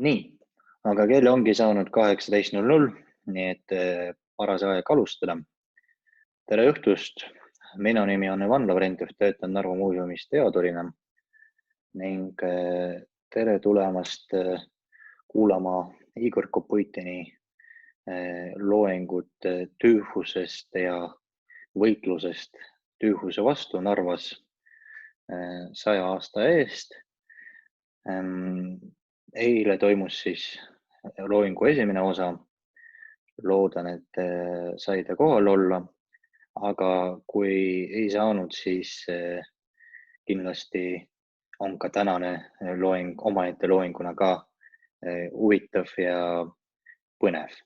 Nii, aga kell ongi saanud 18:00, nii et paras aeg alustada. Tere õhtust! Minu nimi on Ivan Lavrentjev, töötan Narva Muuseumis teadurina ning tere tulemast kuulama Igor Kopuitini loengut tüüfusest ja võitlusest tüüfuse vastu Narvas 100 aasta eest. Eile toimus siis loengu esimene osa. Loodan, et saite kohal olla, aga kui ei saanud, siis kindlasti on ka tänane loeng omaette loenguna ka huvitav ja põnev.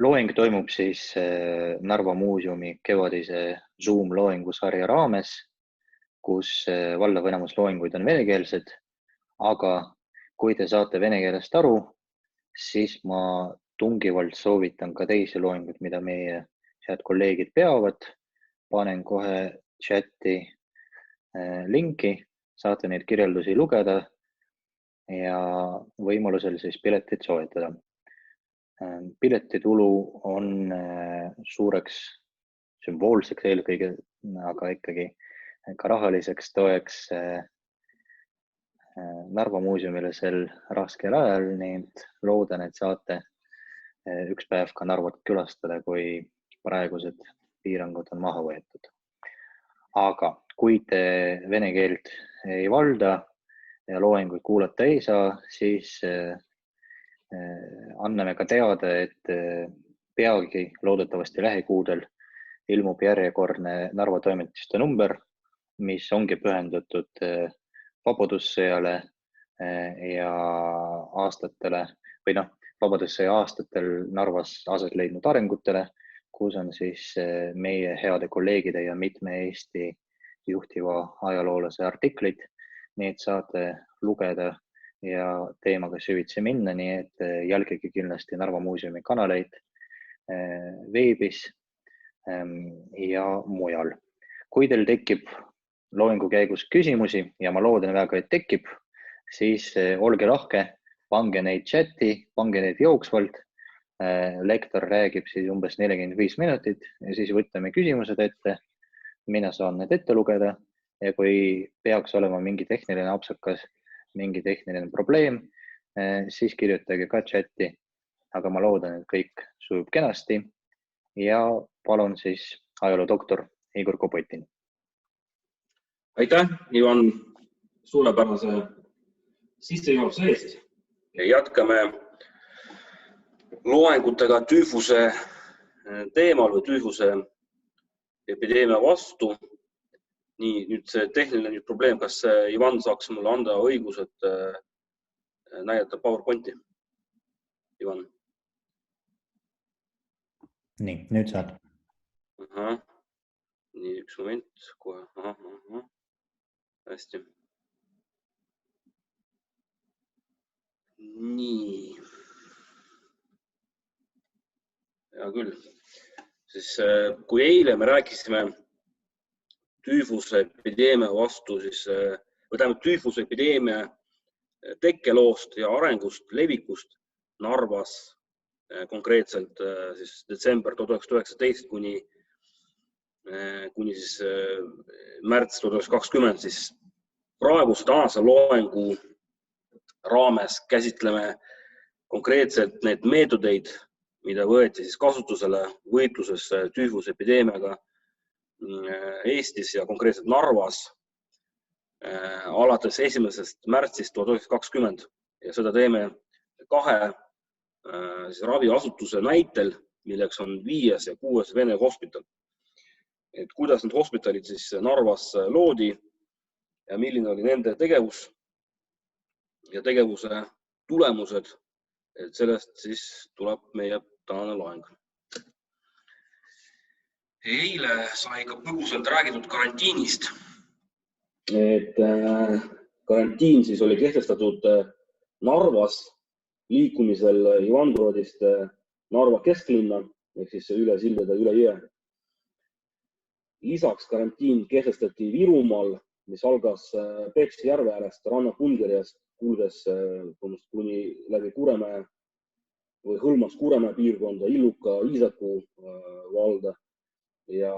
Loeng toimub siis Narva Muuseumi kevadise Zoom loengusarja raames, kus vallav enamus loenguid on venekeelsed, aga kui te saate vene keelest aru, siis ma tungivalt soovitan ka teisi loenguid, mida meie head kolleegid peavad. Panen kohe chati linki, saate neid kirjeldusi lugeda ja võimalusel siis piletid soetada. Piletitulu on suureks sümboolseks eelkõige, aga ikkagi ka rahaliseks toeks Narva Muuseumile sel raskel ajal, nii et loodan, et saate üks päev ka Narvat külastada, kui praegused piirangud on maha võetud. Aga kui te vene keelt ei valda ja loenguid kuulata ei saa, siis anname ka teada, et peagi loodetavasti lähikuudel ilmub järjekordne Narva toimetuste number, mis ongi pühendatud vabadussõjale ja aastatele või vabadussõja aastatel Narvas aset leidnud arengutele, kus on siis meie heade kolleegide ja mitme Eesti juhtiva ajaloolase artiklid. Nii et saate lugeda ja teemaga süvitsi minna, nii et jälgige kindlasti Narva Muuseumi kanaleid veebis ja mujal. Kui teil tekib loengu käigus küsimusi ja ma loodan väga, et tekib, siis olge lahke, pange neid chati, pange neid jooksvalt. Lektor räägib siis umbes 45 minutit ja siis võtame küsimused ette. Mina saan need ette lugeda ja kui peaks olema mingi tehniline apsakas, mingi tehniline probleem, siis kirjutage ka chati. Aga ma loodan, et kõik sujub kenasti ja palun siis ajaloodoktor Igor Kopuitin. Aitäh, Ivan, suurepärase sissejuhatuse eest. Jätkame loengutega tüüfuse teemal või tüüfuse epideemia vastu. Nii, nüüd see tehniline probleem, kas Ivan saaks mulle anda õigused näidata PowerPointi? Ivan. Nii, nüüd saad. Nii, üks moment kohe. Hästi. Nii. Hea küll. Siis kui eile me rääkisime tüüfuse epideemia vastu, siis võtame tüüfuse epideemia tekkeloost ja arengust, levikust Narvas konkreetselt siis detsember 1919 kuni siis märts 1920, siis praeguse tänase loengu raames käsitleme konkreetselt need meetodeid, mida võeti siis kasutusele võitluses tüüfuse epideemiaga Eestis ja konkreetselt Narvas alates 1. märtsist 1920 ja seda teeme kahe raviasutuse näitel, milleks on 5. ja 6. Vene hospital. Et kuidas need hospitalid siis Narvas loodi ja milline oli nende tegevus ja tegevuse tulemused, et sellest siis tuleb meie tänane loeng. Eile sai ka põgusalt räägitud karantiinist. Et karantiin siis oli kehtestatud Narvas liikumisel Ivangrodist Narva kesklinna, ehk siis üle sildade üle jõe. Lisaks karantiin kehtestati Virumaal mis algas Peipsi järve äärest Ranna-Pundjärjest, kulges kuni läbi Kuremäe või hõlmas Kuremäe piirkonda, Illuka, Iisaku valda ja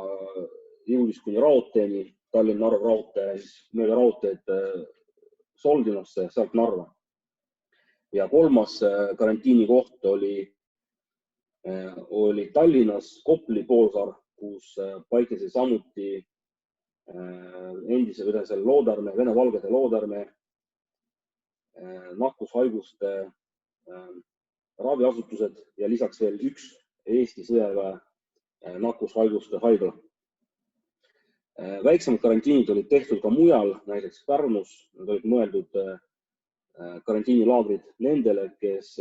jõudis kuni raudteeni, Tallinn-Narva raudtee, mööda raudteed Soldinosse, sealt Narva. Ja kolmas karantiini koht oli Tallinnas Kopli poolsaar, kus paiknesid samuti endise Loodarme, vene-valgede Loodarme nakkushaiguste raviasutused ja lisaks veel üks Eesti sõjaväe nakkushaiguste haigla. Väiksemad karantiinid olid tehtud ka mujal, näiteks Pärnus. Nad olid mõeldud karantiinilaagrid nendele, kes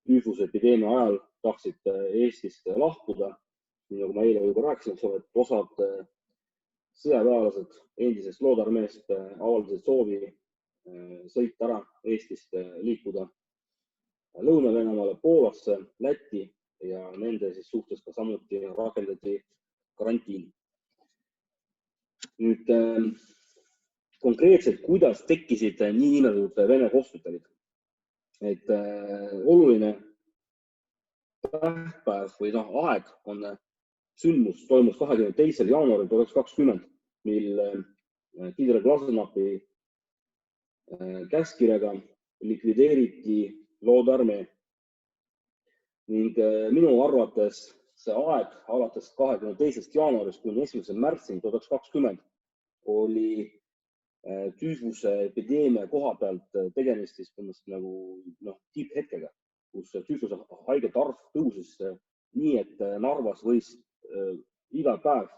tüüfusepideemia ajal tahtsid Eestist lahkuda. Nii nagu ma eile juba rääkisin, et osad sõjaväelased endisest Loodarmeest avaldasid soovi sõita ära Eestist, liikuda Lõuna-Venemaale, Poolasse, Lätti ja nende suhtes ka samuti rakendati karantiin. Nüüd konkreetselt, kuidas tekkisid niinimetatud Vene hospitalid. Et oluline tähtpäev või aeg on sündmus toimus 22. jaanuaril 1920, mil kindral Glasenapi käskkirjaga likvideeriti Loodarmee. Ning minu arvates see aeg alates 22. jaanuarist kuni 1. märtsini 1920 oli tüüfuse epideemia koha pealt tegemist nagu tipphetkega, kus tüüfuse haigete arv tõusis nii, et Narvas võis iga päev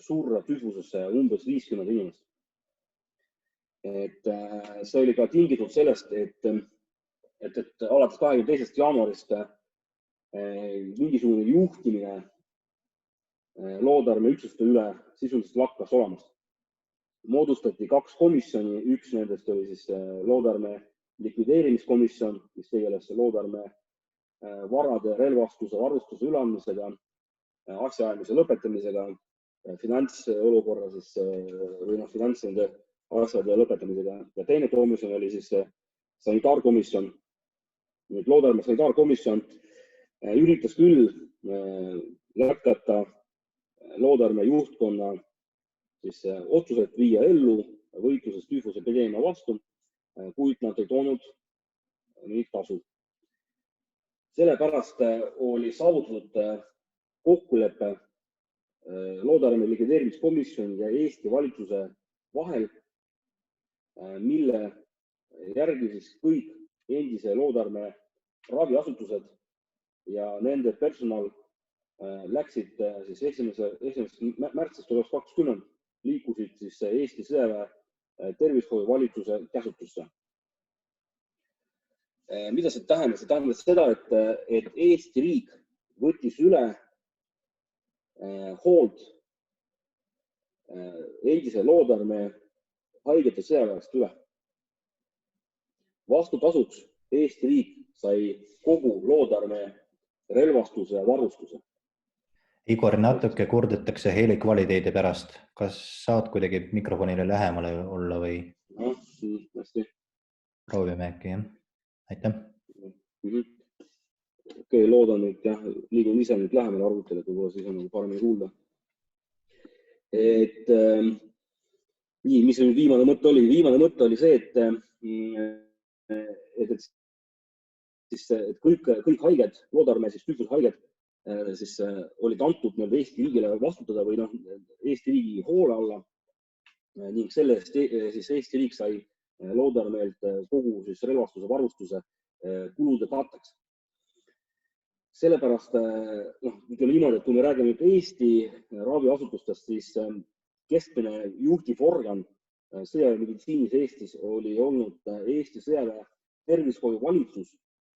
surra tüüfusesse umbes 50 inimest. Et see oli ka tingitud sellest, et alates 22. jaanuarist mingisugune juhtimine Loodarme üksuste üle sisuliselt lakkas olemast. Moodustati 2 komisjoni, üks nendest oli Loodarme likvideerimiskomisjon, mis tegeles Loodarme varade, relvastuse, varustuse üleandmisega, asjaajamise lõpetamisega, finantsolukorra või finantside asjade lõpetamisega. Ja teine komisjon oli sanitaarkomisjon. Nüüd Loodarme sanitaarkomisjon üritas küll jätkata Loodarme juhtkonna otsused viia ellu võitluses tüüfusepideemia vastu, kuid nad ei toonud mingit kasu. Sellepärast oli saavutatud kokkulepe Loodarme likvideerimiskomisjoni ja Eesti valitsuse vahel, mille järgi kõik endise Loodarme raviasutused ja nende personal läksid 1. märtsist 1920 liikusid Eesti sõjaväe tervishoiu valitsuse käsutusse. Mida see tähendas? See tähendas seda, et Eesti riik võttis üle hoolt endise Loodarme haigete sõjaväest üle. Vastutasuks Eesti riik sai kogu Loodarme relvastuse ja varustuse. Igor, natuke kurdetakse heli kvaliteedi pärast. Kas saad kuidagi mikrofonile lähemale olla või? Hästi. Proovime äkki, jah. Aitäh. Okei, loodan nüüd, liigun ise nüüd lähemale arvutele, kui siis on paremini kuulda. Nii, mis nüüd viimane mõte oli? Viimane mõte oli see, et kõik haiged, Loodarme tüüfushaiged, olid antud Eesti riigile vastutada või Eesti riigi hoole alla ning selle eest Eesti riik sai Loodarmeelt kogu relvastuse varustuse kulude katteks. Sellepärast, ütleme niimoodi, et kui me räägime nüüd Eesti raviasutustest, siis keskmine juhtivorgan sõjaväemeditsiinis Eestis oli olnud Eesti sõjaväe tervishoiu valitsus,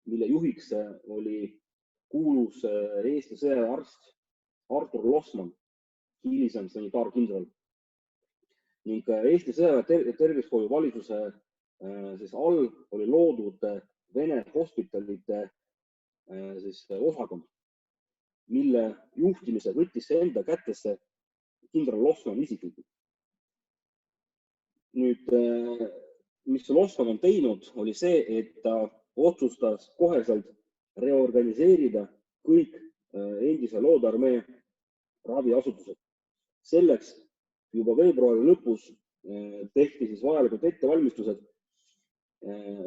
mille juhiks oli kuulus Eesti sõjaväearst Artur Losman, hilisem sanitaarkindral. Ning Eesti sõjaväe tervishoiu valitsuse all oli loodud Vene hospitalite osakond, mille juhtimise võttis enda kätesse kindral Losman isiklikult. Nüüd, mis Losman on teinud, oli see, et ta otsustas koheselt reorganiseerida kõik endise Loodarmee raviasutused. Selleks juba veebruari lõpus tehti siis vajalikud ettevalmistused.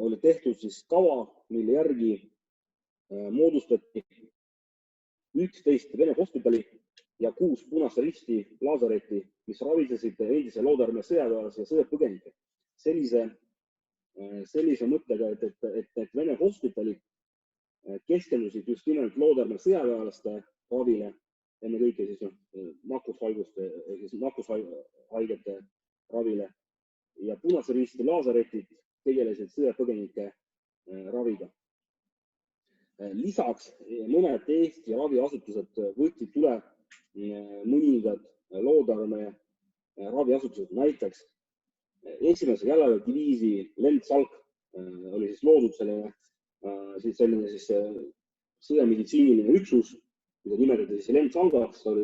Oli tehtud siis kava, mille järgi moodustati 11 Vene hospitali ja 6 Punase Risti laasaretti, mis ravisesid endise Loodarmee sõjaväelasi ja sõjapõgenikke. Sellise mõttega, et Vene hospitalid keskendusid just nimelt Loodarmee sõjaväelaste ravile, ennekõike siis nakkushaigete ravile ja Punase Risti laasaretid tegelesid sõjapõgenike raviga. Lisaks mõned Eesti raviasutused võtsid üle mõningad Loodarmee raviasutused, näiteks esimese jalaväediviisi Lendsalk oli siis loodud selline sõjameditsiiniline üksus, mida nimetati siis Lendsalgaks, oli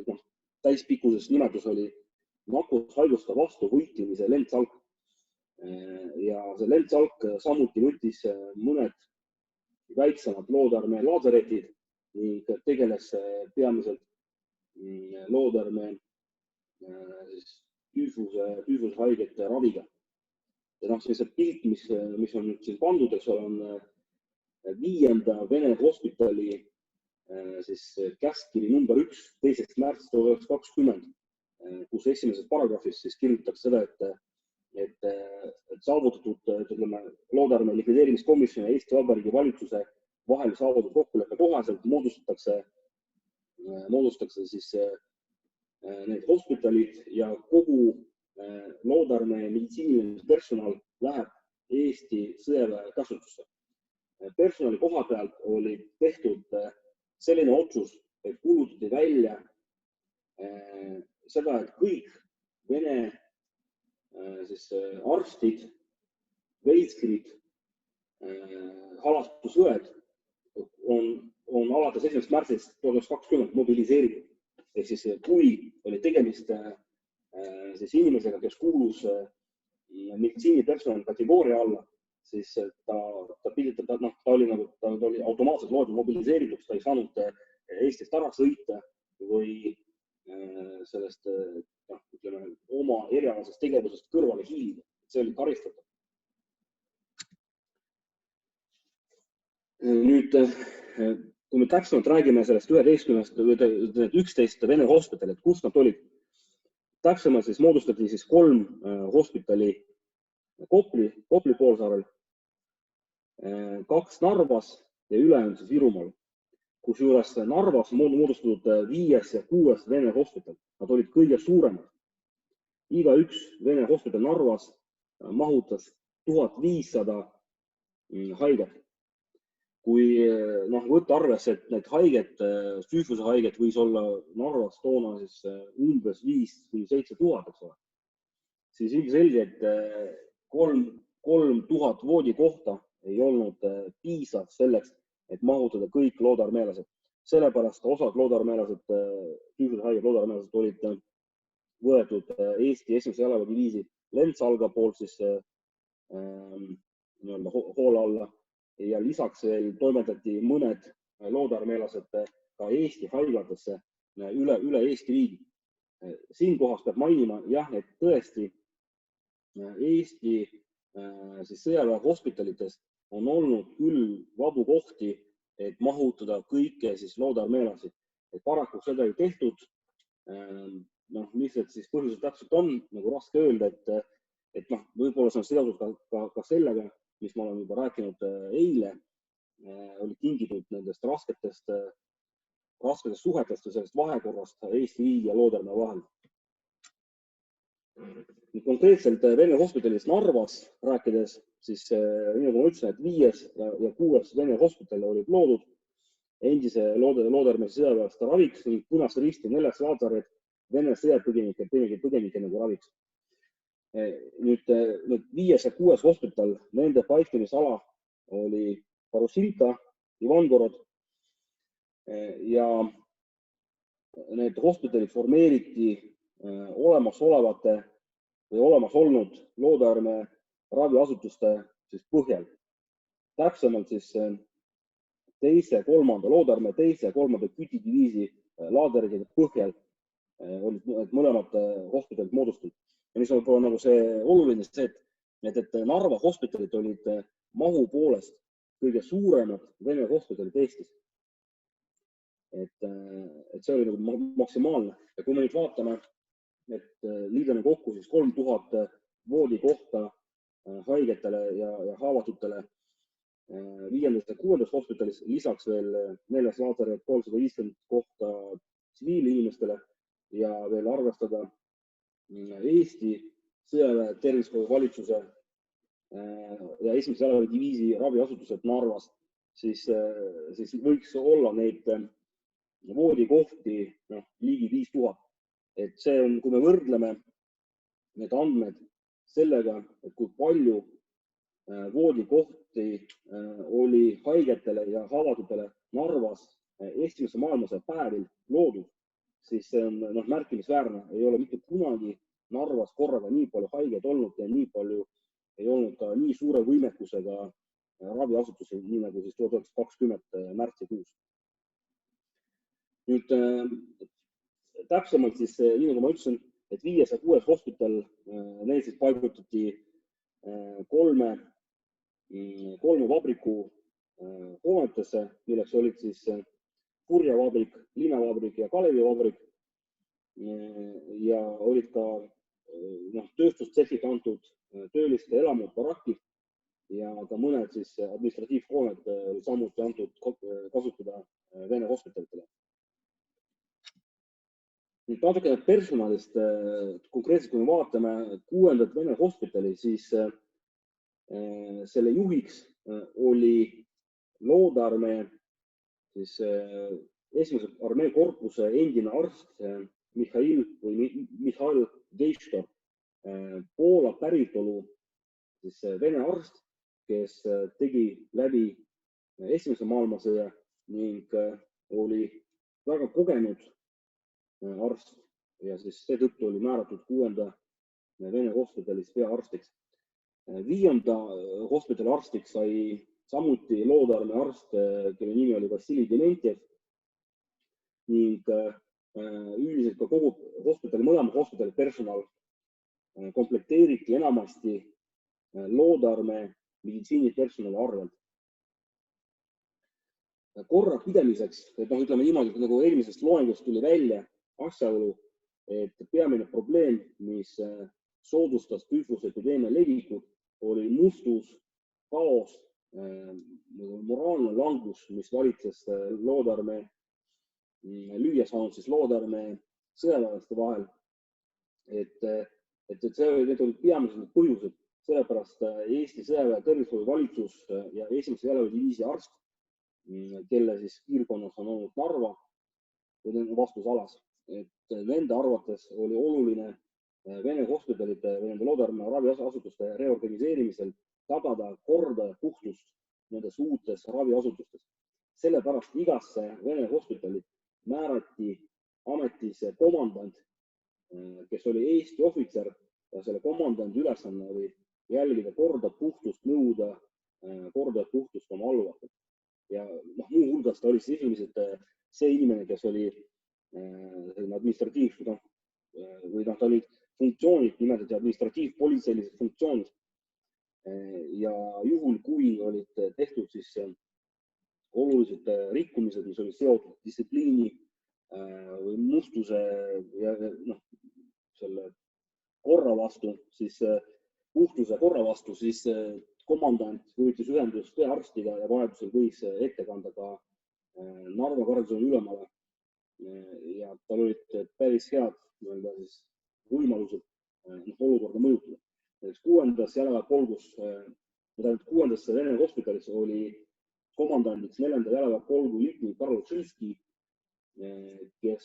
täispikkuses nimetus oli nakkushaiguste vastu võitlemise Lendsalk. Ja see Lendsalk samuti võttis mõned väiksemad Loodarmee laasaretid ning tegeles peamiselt Loodarmee tüüfushaigete raviga. Ja see pilt, mis on nüüd siis pandud, eks ole, on 5. Vene hospitali käskkiri number 1 2. märtsist 1920, kus esimeses paragrahvis siis kirjutatakse seda, et saavutatud Loodarmee likvideerimiskomisjoni ja Eesti Vabariigi valitsuse vahel saavutatud kokkuleppe kohaselt moodustatakse siis need hospitalid ja kogu Loodarmee meditsiiniline personal läheb Eesti sõjaväe käsutusse. Personali koha pealt oli tehtud selline otsus, et kuulutati välja seda, et kõik Vene arstid, veitskrid, halastusõed on alates 1. märtsist 1920 mobiliseeritud. Ehk siis kui oli tegemist inimesega, kes kuulus meditsiinipersonali kategooria alla, siis ta oli automaatselt loodud mobiliseeritud, ta ei saanud Eestist ära sõita või sellest oma erialasest tegevusest kõrvale hiilida. See oli karistatav. Nüüd, kui me täpsemalt räägime sellest 11 Vene hospitalit, kus nad olid, täpsemalt siis moodustati 3 hospitali Kopli poolsaarel, 2 Narvas ja ülejäänud Virumaal. Kusjuures Narvas moodustatud 5. ja 6. Vene hospital. Nad olid kõige suuremad. Iga üks Vene hospital Narvas mahutas 1500 haiget. Kui võtta arvesse, et need haiget, tüüfuse haiget võis olla Narvas toona siis umbes 5-7 000, eks ole, siis ilmselgelt 3000 voodikohta ei olnud piisav selleks, et mahutada kõik loodarmeelased. Sellepärast osad loodarmeelased, tüüfuse haiget loodarmeelased olid võetud Eesti esimese jalaväediviisi Lendsalga poolt siis hoole alla ja lisaks veel toimetati mõned loodarmeelased ka Eesti haiglatesse üle Eesti riigi. Siinkohas peab mainima, jah, et tõesti Eesti sõjaväe hospitalites on olnud küll vabu kohti, et mahutada kõike loodarmeelasi. Paraku seda ei tehtud. Mis need siis põhjused täpselt on, nagu raske öelda, et võib-olla see on seotud ka sellega, mis ma olen juba rääkinud eile, oli tingitud nendest rasketest suhetest ja sellest vahekorrast Eesti riigi ja Loodarmee vahel. Konkreetselt Vene hospitalist Narvas rääkides, siis nagu ma ütlesin, et 5. ja 6. Vene hospital olid loodud endise Loodarmee sõjaväelaste raviks ning Punase Risti 4 laasaret Vene sõjapõgenike nagu raviks. Nüüd 5. ja 6. hospital, nende paiknemisala oli Barusilka, Ivangorod ja need hospitalid formeeriti olemasolevate või olemas olnud loodearmee raviasutuste siis põhjal. Täpsemalt siis loodearmee teise ja kolmanda kütidiviisi laaderide põhjal olid mõlemad hospitalid moodustatud. Ja mis on nagu see oluline see, et Narva hospitalid olid mahu poolest kõige suuremad Vene hospitalid Eestis. Et see oli nagu maksimaalne. Ja kui me nüüd vaatame, et liidame kokku siis 3000 voodikohta haigetele ja haavatutele 5. ja 6. hospitalis, lisaks veel 4 laateret 350 kohta tsiviilinimestele ja veel arvestada Eesti sõjaväe tervishoiu valitsuse ja 1. jalaväediviisi raviasutused Narvas, siis võiks olla neid voodikohti ligi 5000. Et see on, kui me võrdleme need andmed sellega, et kui palju voodikohti oli haigetele ja haavatutele Narvas esimese maailmasõja päevil loodud, siis see on märkimisväärne. Ei ole mitte kunagi Narvas korraga nii palju haigeid olnud ja nii palju ei olnud ka nii suure võimekusega raviasutusi, nii nagu siis 1920 märtsikuus. Nüüd täpsemalt siis, nii nagu ma ütlesin, et 5. ja 6. hospital, neil siis paigutati 3 vabriku hoonetesse, milleks olid siis Purjevabrik, Linnavabrik ja Kalevivabrik ja olid ka tööstustsehhid antud tööliste elamud, barakid ja ka mõned siis administratiivhooned olid samuti antud kasutada Vene hospitalitele. Nüüd natukene personalist, konkreetselt kui me vaatame 6. Vene hospitali, siis selle juhiks oli loodearmee, siis 1. armee korpuse endine arst Mihhail Deištor, Poola päritolu siis Vene arst, kes tegi läbi 1. maailmasõja ning oli väga kogenud arst ja siis seetõttu oli määratud 6. Vene hospitalis peaarstiks. 5. hospitali arstiks sai samuti loodearmee arst, kelle nimi oli Vassili Dementjev ning üldiselt ka kogu hospitali, mõlema hospitali personal komplekteeriti enamasti loodearmee meditsiinipersonali arvelt. Korra pidemiseks, et ütleme niimoodi, nagu eelmisest loengust tuli välja asjaolu, et peamine probleem, mis soodustas tüüfusepideemia levikut, oli mustus, kaos, moraalne langus, mis valitses loodearmee, lüüa saanud siis loodearmee sõjaväelaste vahel. Et need olid peamised põhjused, sellepärast Eesti sõjaväe tervishoiu valitsus ja 1. jalaväediviisi arst, kelle siis piirkonnas on olnud Narva või vastusalas, et nende arvates oli oluline Vene hospitalite või nende loodearmee raviasutuste reorganiseerimisel tagada korda ja puhtust nendes uutes raviasutustes. Sellepärast igasse Vene hospitali määrati ametisse komandant, kes oli Eesti ohvitser ja selle komandandi ülesanne oli jälgida korda puhtust, nõuda korda ja puhtust oma alluvatelt. Ja muu hulgas ta oli sisuliselt see inimene, kes oli administratiiv või ta oli funktsioonid, nimetati administratiivpolitseilised funktsioonid. Ja juhul, kui olid tehtud siis olulised rikkumised, mis olid seotud distsipliini või mustuse ja selle korra vastu, siis puhtuse korra vastu, siis komandant võttis ühendust peaarstiga ja vajadusel võis ette kanda ka Narva garnisoni ülemale. Ja tal olid päris head võimalused olukorda mõjutada. 6. jalaväepolgus, 6. Vene hospitalis oli komandandiks 4. jalaväepolgu liikme Karl Tšilski, kes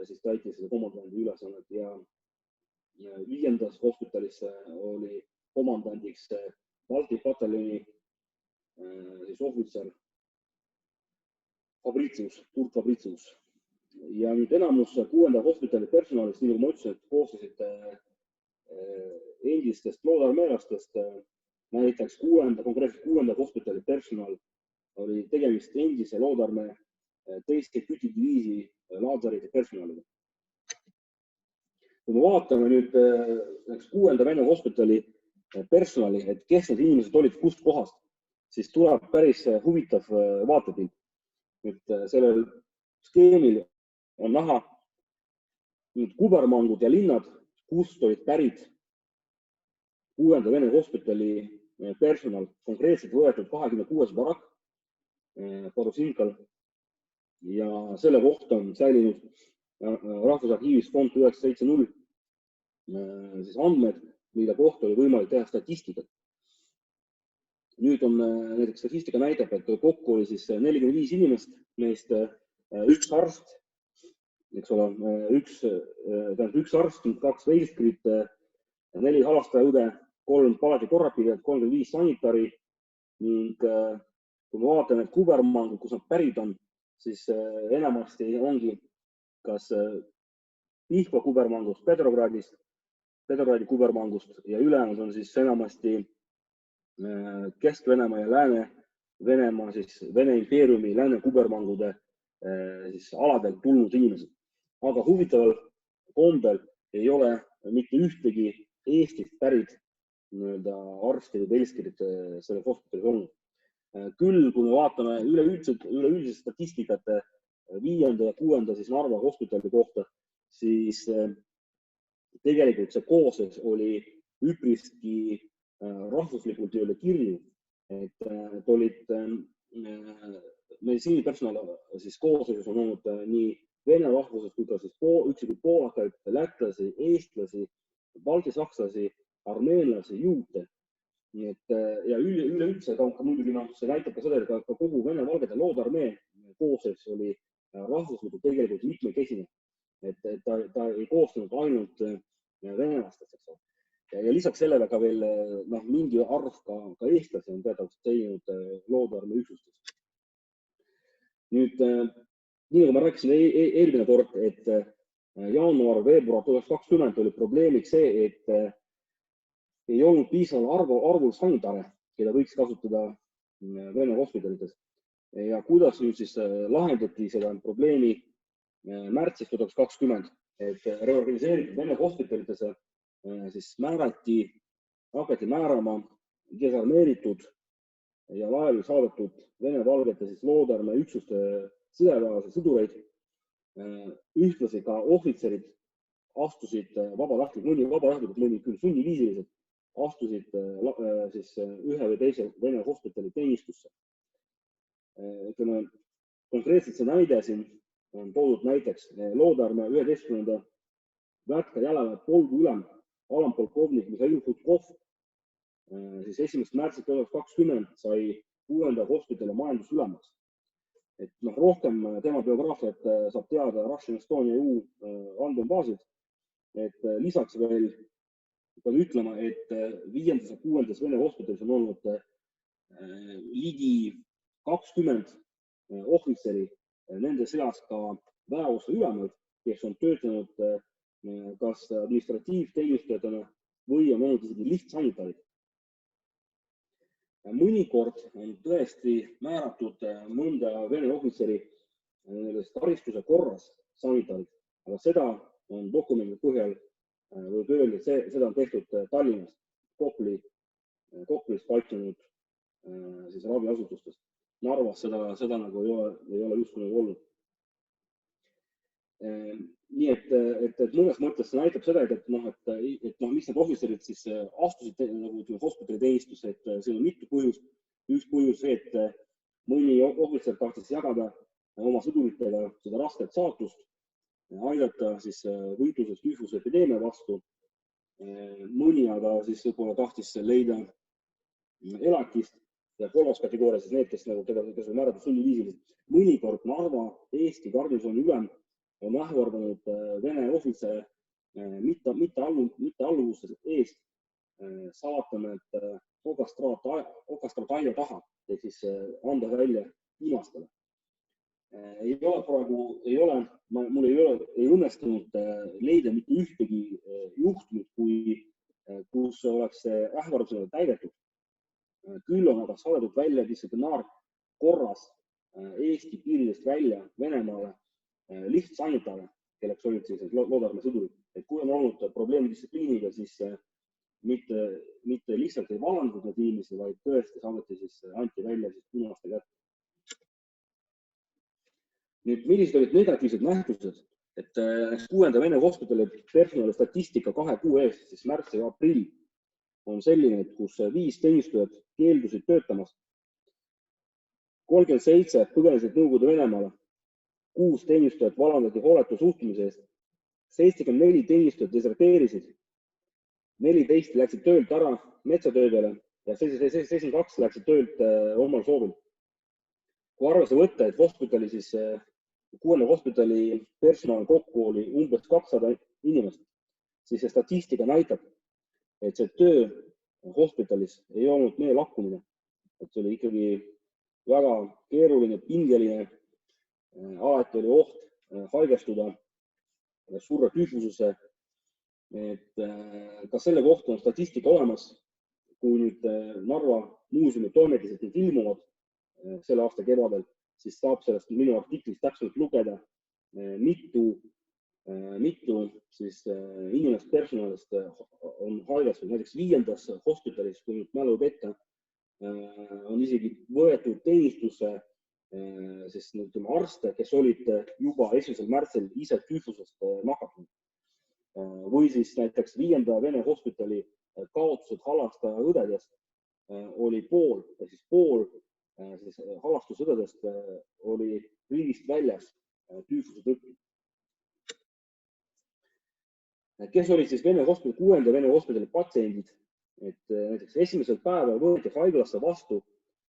siis täitis seda komandandi ülesannet ja 5. hospitalis oli komandandiks Balti pataljoni siis ohvitser Kurt Fabricius. Ja nüüd enamus 6. hospitali personalist, nii nagu ma ütlesin, et koostasid endistest loodarmeelastest, näiteks konkreetselt 6. hospitali personal oli tegemist endise loodarmee teiste kütidiviisi laadserite personaliga. Kui me vaatame nüüd 6. Vene hospitali personali, et kes need inimesed olid kust kohast, siis tuleb päris huvitav vaatepilt. Sellel skeemil on näha nüüd kubermangud ja linnad, kust olid pärit 6. Vene hospitali personal, konkreetselt võetud 26. barak Borusinkal ja selle kohta on säilinud Rahvusarhiivis fond 970 siis andmed, mille kohta oli võimalik teha statistikat. Nüüd on näiteks statistika näitab, et kokku oli siis 45 inimest, neist üks arst, eks ole, üks arst, 2 veilskrit, 4 halastajaõde, 3 palati korrapidajat, 35 sanitari ning kui me vaatame, et kubermangud, kus nad pärit on, siis enamasti ongi kas Pihkva kubermangust, Petrogradi kubermangust ja ülejäänud on siis enamasti Kesk-Venemaa ja Lääne-Venemaa, siis Vene impeeriumi Lääne kubermangude siis aladelt tulnud inimesed. Aga huvitaval kombel ei ole mitte ühtegi Eestist pärit arsti või veilskirit selle hospitalis olnud. Küll, kui me vaatame üleüldise statistikat 5. ja 6. siis Narva hospitali kohta, siis tegelikult see koosseis oli üpriski rahvuslikult ei ole kirju, et olid meditsiinipersonal siis koosseisus on olnud nii vene rahvusest kui ka siis üksikuid poolakaid, lätlasi, eestlasi, baltisakslasi, armeenlasi, juute. Ja üleüldse muidugi see näitab ka seda, et ka kogu Vene-Valgete loodarmee koosseis oli rahvuslikult tegelikult mitmekesine. Et ta ei koostanud ainult venelastest. Ja lisaks sellele ka veel mingi arv ka eestlasi on teatavasti teinud loodarmee üksustest. Nüüd, nii nagu ma rääkisin eelmine kord, et jaanuar-veebruar 2020 oli probleemiks see, et ei olnud piisaval arvul sanitare, keda võiks kasutada Vene hospitalides. Ja kuidas nüüd siis lahendati seda probleemi märtsis 2020, et reorganiseeritud Vene hospitalides siis hakati määrama desarmeeritud ja laevu saadetud Vene-Valgete siis loodarmee üksuste sõjaväelasi sõdureid. Ühtlasi ka ohvitserid astusid vabatahtlikult, mõni küll sunniviisiliselt, astusid siis ühe või teise Vene hospitali teenistusse. Ütleme, konkreetselt see näide siin on toodud näiteks loodarmee 11. Vätka jalaväe polgu ülem, alampolkovnik Mihhail Hutkov, siis 1. märtsil 2020 sai 6. hospitali majandusülemaks. Et rohkem tema biograafiat saab teada Russian Estonia EU andmebaasilt, et lisaks veel pean ütlema, et 5. ja 6. Vene hospitalis on olnud ligi 20 ohvitseri, nende seas ka väeosa ülemad, kes on töötanud kas administratiivteenistajatena või on olnud isegi lihtsanitarid. Mõnikord on tõesti määratud mõnda Vene ohvitseri karistuse korras sanitarid, aga seda on dokumendi põhjal võib öelda, et seda on tehtud Tallinnas, Koplis paiknenud siis raviasutustes. Narvas seda nagu ei ole just nagu olnud. Nii et mõnes mõttes see näitab seda, et miks need ohvitserid siis astusid hospitali teenistusse, et see on mitu põhjust. Üks põhjus see, et mõni ohvitser tahtis jagada oma sõduritega seda rasket saatust, aidata siis võitluses tüüfuse epideemia vastu. Mõni aga siis võib-olla tahtis leida elatist ja kolmas kategooria siis need, kes on määratud sunniviisiliselt. Mõnikord Narva Eesti garnisoni ülem on ähvardanud Vene ohvitsere mitte alluvuse eest saata need okastraat aia taha, ehk siis anda välja viimastele. Mul ei õnnestunud leida mitte ühtegi juhtumit, kui kus oleks see ähvardus täidetud. Küll on aga saadetud välja distsiplinaarkorras Eesti piiridest välja Venemaale lihtssanitare, kelleks olid siis loodarme sõdurid. Et kui on olnud probleemi distsipliiniga, siis mitte lihtsalt ei vallandatud need inimesi, vaid tõesti saadeti siis, anti välja siis punaste kätte. Nüüd, millised olid negatiivsed nähtused? Et 6. Vene hospitali personali statistika 2 kuu eest, siis märts ja aprill on selline, et kus 5 teenistujat keeldusid töötamast. 37 põgenesid Nõukogude Venemaale, 6 teenistujat vallandati hooletu suhtumise eest, 74 teenistujat deserteerisid, 14 läksid töölt ära metsatöödele ja 72 läksid töölt omal soovil. Kui arvesse võtta, et hospitali siis 6. hospitali personal kokku oli umbes 200 inimest, siis see statistika näitab, et see töö hospitalis ei olnud meie lakkumine. Et see oli ikkagi väga keeruline, pingeline, alati oli oht haigestuda, surra tüüfusesse. Et ka selle kohta on statistika olemas, kui nüüd Narva muuseumi toimetised nüüd ilmuvad selle aasta kevadel, siis saab sellest minu artiklist täpselt lugeda, mitu siis inimest personalist on haigestunud. Näiteks 5. hospitalis, kui nüüd mälu petta, on isegi võetud teenistusse siis arste, kes olid juba 1. märtsil ise tüüfusest nakatunud. Või siis näiteks 5. Vene hospitali kaotused halastaja õdedest oli pool siis halastusõdedest oli riigist väljas tüüfuse tõttu. Kes olid siis Vene hospitali, 6. Vene hospitali patsiendid? Et näiteks esimesel päeval võeti haiglasse vastu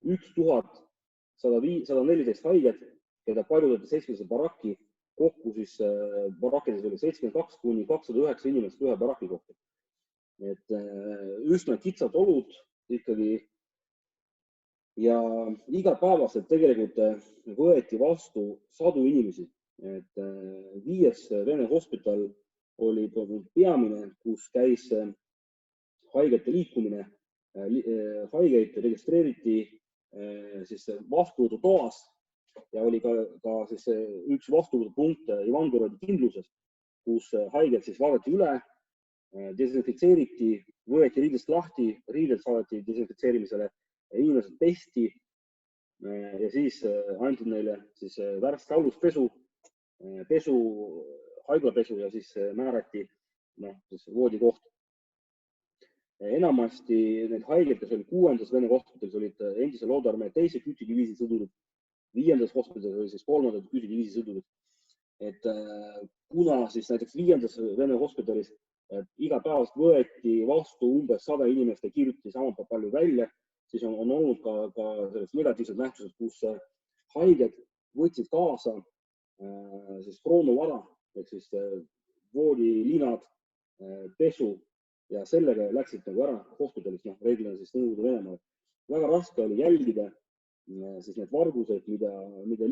1114 haiget, keda paljudati 7. barakki. Kokku siis barakkides oli 72 kuni 209 inimest ühe barakki kohta. Et üsna kitsad olud ikkagi. Ja igapäevaselt tegelikult võeti vastu sadu inimesi. Et 5. Vene hospital oli peamine, kus käis haigete liikumine. Haigeid registreeriti siis vastuvõtutoas ja oli ka siis üks vastuvõtupunkt Ivangorodi kindluses, kus haiged siis vaadati üle, desinfitseeriti, võeti riidest lahti, riided saadeti desinfitseerimisele. Inimesed pesti ja siis anti neile siis värske aluspesu, haiglapesu ja siis määrati siis voodikoht. Enamasti need haiged, kes oli 6. Vene hospitalis, olid endise loodarmee 2. küütidiviisi sõdurid, 5. hospitalis oli siis 3. küütidiviisi sõdurid. Et kuna siis näiteks 5. Vene hospitalis igapäevast võeti vastu umbes 100 inimest ja kirjutati sama palju välja, siis on olnud ka sellest negatiivsed nähtused, kus haiged võtsid kaasa siis kroonuvara, ehk siis voodilinad, pesu ja sellega läksid ära hospitalis, reeglina siis Nõukogude Venemaale. Väga raske oli jälgida siis need vargused, mida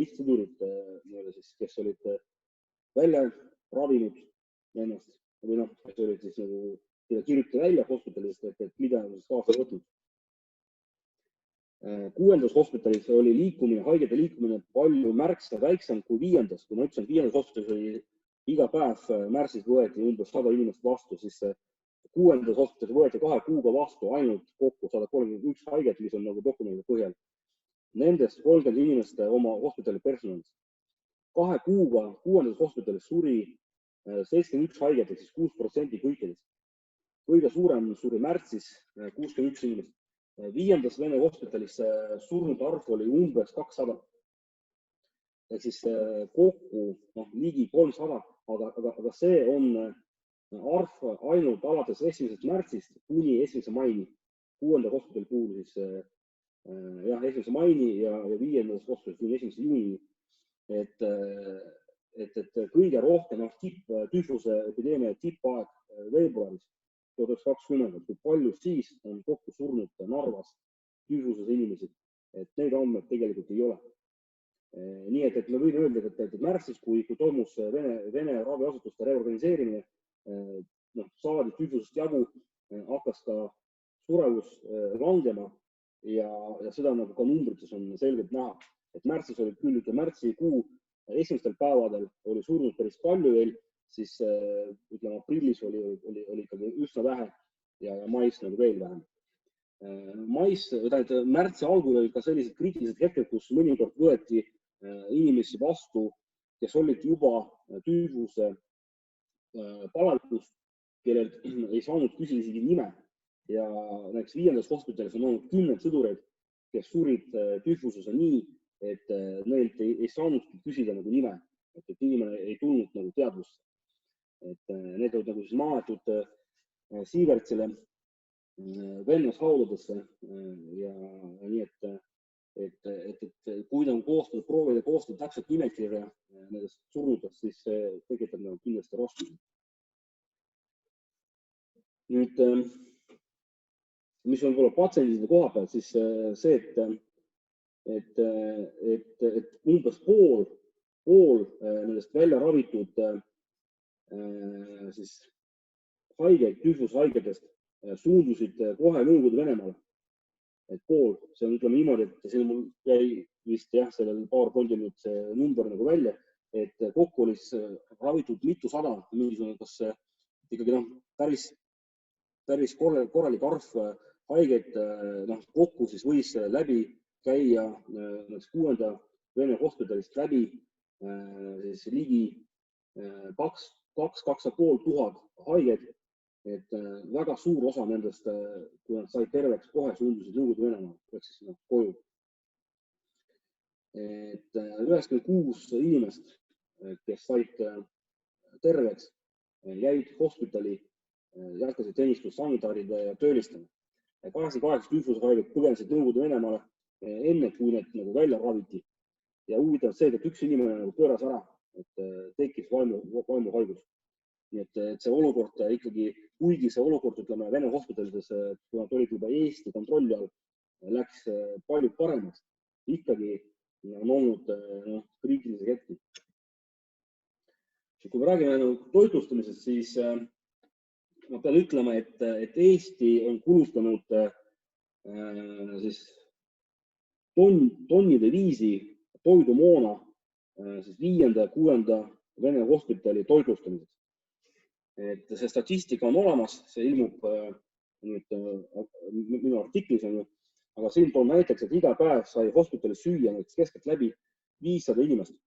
lihtsõdurid, kes olid välja ravinud ennast või kes olid siis keda kirjutati välja hospitalist, et mida on siis kaasa võtnud. 6. hospitalis oli haigete liikumine palju märksa väiksem kui 5. Kui ma ütlesin, 5. hospitalis oli iga päev märtsis võeti umbes 100 inimest vastu, siis 6. hospitalis võeti 2 kuuga vastu ainult kokku 131 haiget, mis on dokumendi põhjal. Nendest 30 inimest oma hospitali personalist. 2 kuuga 6. hospitalis suri 71 haiget, ehk siis 6% kõikidest. Kõige suurem suri märtsis 61 inimest. 5. Vene hospitalis surnud arv oli umbes 200. Ehk siis kokku ligi 300, aga see on arv ainult alates 1. märtsist kuni 1. maini. 6. hospitali puhul siis 1. maini ja 5. hospitalis kuni 1. juuni. Et kõige rohkem tüüfuse epideemia tippaeg veebruaris 1920, kui palju siis on kokku surnud Narvas tüüfuses inimesi, et neid andmeid tegelikult ei ole. Nii et me võime öelda, et märtsis, kui toimus Vene raviasutuste reorganiseerimine, saadi tüüfusest jagu, hakkas ka surevus langema ja seda nagu ka numbrites on selgelt näha, et märtsis oli küll, märtsikuu esimestel päevadel oli surnud päris palju veel, siis ütleme aprillis oli ikkagi üsna vähe ja mais nagu veel vähem. Märtsi algul olid ka sellised kriitilised hetked, kus mõnikord võeti inimesi vastu, kes olid juba tüüfuse palavikus, kellel ei saanud küsida isegi nime. Ja näiteks 5. hospitalis on olnud 10 sõdureid, kes surid tüüfusesse nii, et neilt ei saanudki küsida nagu nime, et inimene ei tulnud nagu teadvusse. Et need olid nagu siis maetud Siivertsile vennashauladesse ja nii, et kui on koostada, proovida koostada täpselt nimekirja nendest surnutest, siis see tekitab nagu kindlasti raskusi. Nüüd, mis on võib-olla patsiendide koha peal, siis see, et umbes pool nendest välja ravitud siis tüüfushaigetest suundusid kohe Nõukogude Venemaale. Et pool, see on ütleme niimoodi, et siin mul jäi vist sellel PowerPointil nüüd see number nagu välja, et kokku oli ravitud mitusada, mingisugune, kas ikkagi päris korralik arv haiget kokku siis võis läbi käia 6. Vene hospitalist läbi siis ligi 2,5 tuhat haiget, et väga suur osa nendest, kui nad said terveks, kohe suundusid Nõukogude Venemaale, ehk siis koju. Et 96 inimest, kes said terveks, jäid hospitali, jätkasid teenistust sanitaaride ja töölistena. 88 tüüfushaiget põgenesid Nõukogude Venemaale enne, kui need nagu välja raviti. Ja huvitav see, et üks inimene nagu pööras ära, et tekkis vaimuhaigus. Nii et see olukord ikkagi, kuigi see olukord, ütleme, Vene hospitalides, kui nad olid juba Eesti kontrolli all, läks palju paremaks. Ikkagi on olnud kriitilise hetki. Kui me räägime toitlustamisest, siis ma pean ütlema, et Eesti on kulutanud siis tonnide viisi toidumoona siis 5. ja 6. Vene hospitali toitlustamiseks. Et see statistika on olemas, see ilmub minu artiklis, aga siin toon näiteks, et iga päev sai hospitalis süüa keskelt läbi 500 inimest.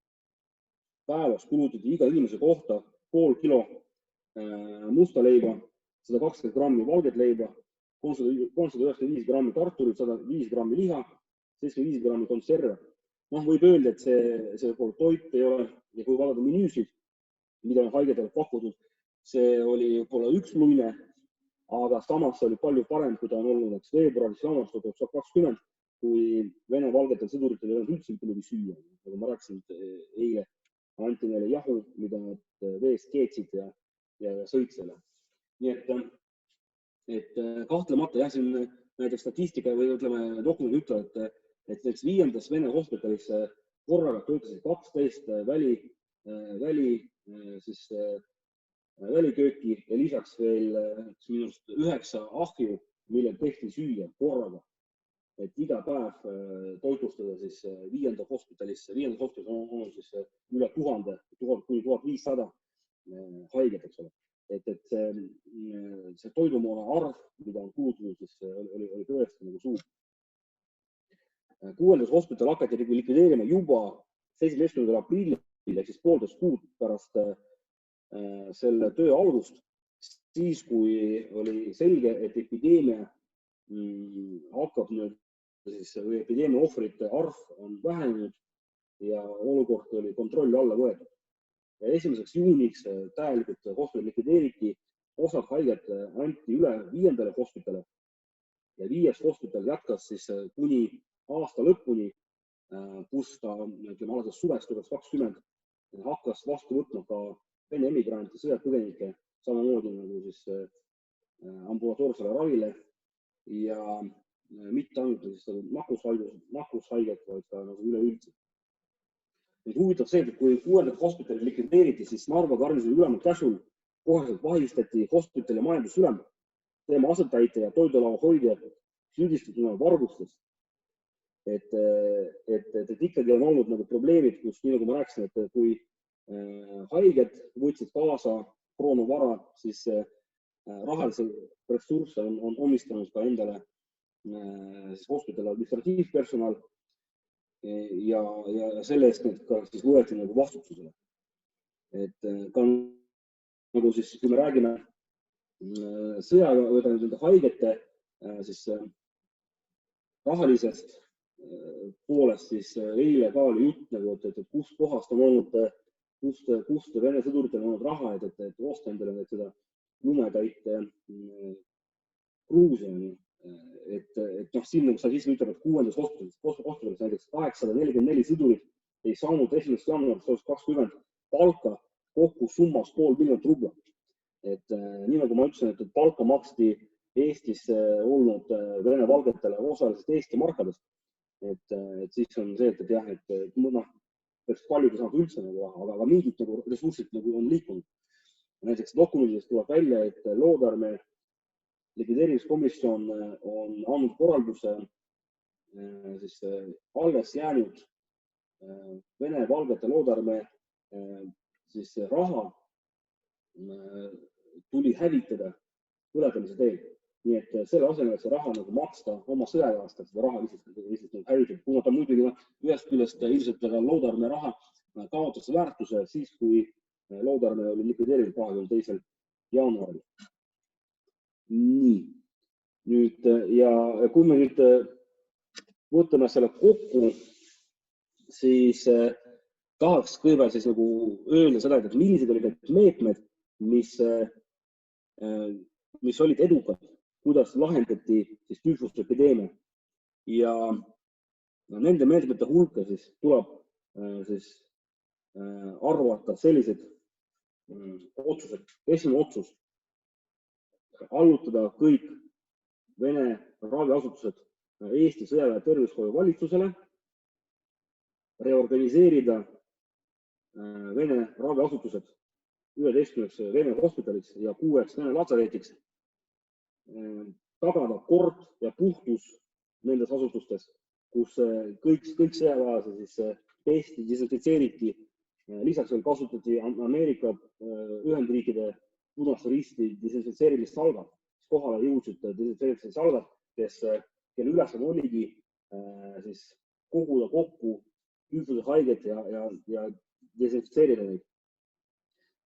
Päevas kulutati iga inimese kohta pool kilo musta leiba, 120 grammi valget leiba, 395 grammi kartulit, 105 grammi liha, 75 grammi konserve. Võib öelda, et see toit ei ole, ja kui vaadata menüüsid, mida on haigetele pakutud, see oli võib-olla üks luine, aga samas oli palju parem, kui ta on olnud veebruaris, jaanuaris 2020, kui Vene valgetel sõduritel ei olnud üldse midagi süüa. Nagu ma rääkisin, eile anti neile jahu, mida nad veest keetsid ja sõid selle. Nii et kahtlemata siin näiteks statistika või ütleme dokumendid ütlevad, et 5. Vene hospitalis korraga töötasid 12 välikööki ja lisaks veel minust 9 ahju, millel tehti süüa korraga. Et iga päev toitlustada siis 5. hospitalis. 5. hospitalis on siis üle 1000 kuni 1500 haiget, eks ole. Et see toidumoona arv, mida on kulutatud, siis oli tõesti nagu suur. 6. hospital hakati likvideerima juba 17. aprillil, ehk siis 1,5 kuud pärast selle töö algust, siis kui oli selge, et epideemia hakkab nüüd, või epideemia ohvrite arv on vähenenud ja olukord oli kontrolli alla võetud. 1. juuniks täielikult hospital likvideeriti, osad haiget anti üle 5. hospitale ja 5. hospital jätkas siis kuni aasta lõpuni, kus ta alates suvest 2020 hakkas vastu võtma ka Vene emigranti, sõjapõgenikke, samamoodi nagu siis ambulatoorsele ravile ja mitte ainult nakkushaiget, vaid ka nagu üleüldse. Huvitav see, et kui 6. hospitali likvideeriti, siis Narva garnisoni ülema käsul koheselt vahistati hospitali majandusülem. tema asetäitja ja toidulao hoidja süüdistatuna vargustes. Et ikkagi on olnud nagu probleemid, kus, nii nagu ma rääkisin, et kui haiged võtsid kaasa kroonavara, siis rahalise ressursse on omistanud ka endale hospitali administratiivpersonal ja selle eest need ka siis võeti nagu vastutusele. Et ka nagu siis, kui me räägime sõjaväe haigete siis rahalisest poolest, siis eile ka oli jutt nagu, et kust kohast on olnud, kust Vene sõduritel on olnud raha, et osta endale seda lumetäit Gruusiani. Et siin nagu statistika ütleb, et 6. hospitalis näiteks 844 sõdurit ei saanud 1. jaanuarist 2020 palka kokku summas 500 000 rubla. Et nii nagu ma ütlesin, et palka maksti Eestis olnud Vene valgetele osaliselt Eesti markadest. Et siis on see, et jah, et päris paljud ei saanud üldse nagu raha, aga mingid nagu ressursid nagu on liikunud. Näiteks dokumendidest tuleb välja, et Loodarmee likvideerimiskomisjon on andnud korralduse siis alles jäänud Vene valgete Loodarmee siis raha tuli hävitada põletamise teel. Nii et selle asemel see raha nagu maksta oma sõjaväelastele, seda raha lihtsalt nagu hävitada. Kuna ta muidugi ühest küljest ilmselt Loodarmee raha kaotas väärtuse siis, kui Loodarmee oli likvideeritud 22. jaanuaril. Nii. Nüüd, ja kui me nüüd võtame selle kokku, siis tahaks kõigepealt siis nagu öelda seda, et millised olid need meetmed, mis olid edukad, kuidas lahendati siis tüüfusepideemia. Ja nende meetmete hulka siis tuleb siis arvata sellised otsused. Esimene otsus, allutada kõik Vene raviasutused Eesti sõjaväe tervishoiu valitsusele, reorganiseerida Vene raviasutused 11 Vene hospitaliks ja 6 Vene latsaretiks, tagada kord ja puhtus nendes asutustes, kus kõik sõjaväelased siis pesti, desinfitseeriti. Lisaks veel kasutati Ameerika Ühendriikide Punase Risti desinfitseerimissalgad, mis kohale jõudsid desinfitseerimissalgad, kelle ülesanne oligi siis koguda kokku tüüfuse haiget ja desinfitseerida neid.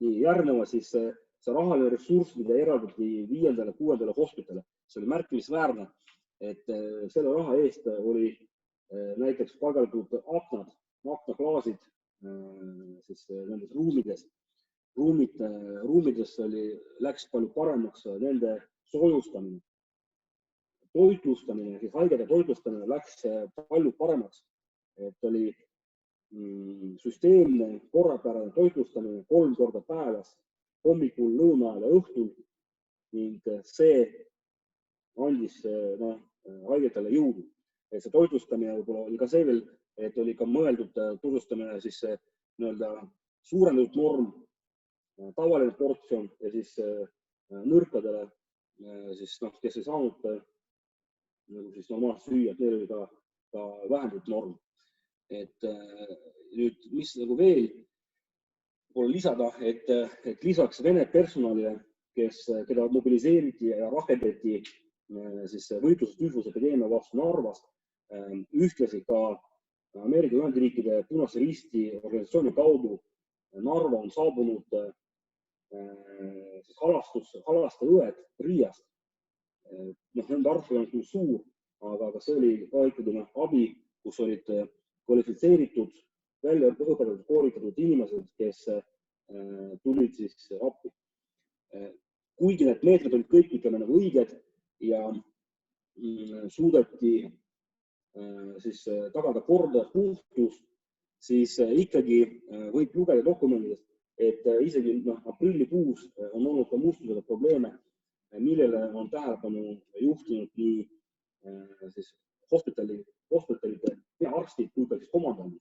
Järgneva siis see rahaline ressurss, mida eraldati 5.–6. hospitale, see oli märkimisväärne, et selle raha eest oli näiteks paigaldatud aknaklaasid siis nendes ruumides. Ruumides läks palju paremaks nende soojustamine. Toitlustamine, siis haigete toitlustamine läks palju paremaks, et oli süsteemne korrapärane toitlustamine 3 korda päevas, hommikul, lõuna ajal ja õhtul ning see andis haigetele jõudu. See toitlustamine võib-olla oli ka see veel, et oli ka mõeldud toitlustamine siis suurendatud norm, tavaline portsjon ja siis nõrkadele, siis, kes ei saanud siis normaalselt süüa, et neil oli ka vähendatud norm. Et nüüd, mis nagu veel lisada, et lisaks Vene personalile, keda mobiliseeriti ja rakendati siis võitluses tüüfusepideemia vastu Narvas, ühtlasi ka Ameerika Ühendriikide Punase Risti organisatsiooni kaudu Narva on saabunud halasteõed Riiast. Nende arv on küll suur, aga see oli ka ikkagi abi, kus olid kvalifitseeritud, välja õpetatud, koolitatud inimesed, kes tulid siis appi. Kuigi need meetmed olid kõik nagu õiged ja suudeti siis tagada korda ja puhtust, siis ikkagi võib lugeda dokumendidest, et isegi aprillikuus on olnud ka mustusega probleeme, millele on tähelepanu juhtinud nii siis hospitalide peaarstid kui ka siis komandandid.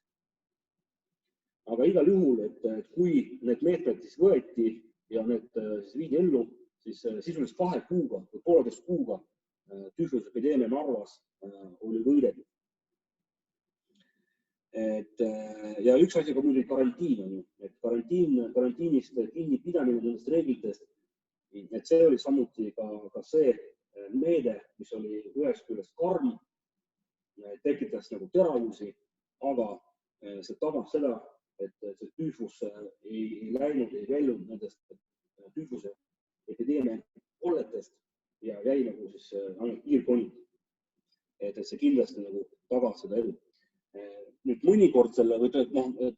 Aga igal juhul, et kui need meetmed siis võeti ja need siis viidi ellu, siis sisuliselt 2 kuuga või 1,5 kuuga tühjusepideemia Narvas oli võidetud. Ja üks asi ka muidugi karantiin on ju, et karantiinist kinni pidamine nendest reeglitest, et see oli samuti ka see meede, mis oli ühest küljest karm, tekitas nagu teravusi, aga see tagab seda, et see tüüfus ei läinud, ei väljunud nendest tüüfuse epideemia kolletest ja jäi nagu siis ainult piirkonnid. Et see kindlasti nagu tagab seda edu. Nüüd mõnikord selle,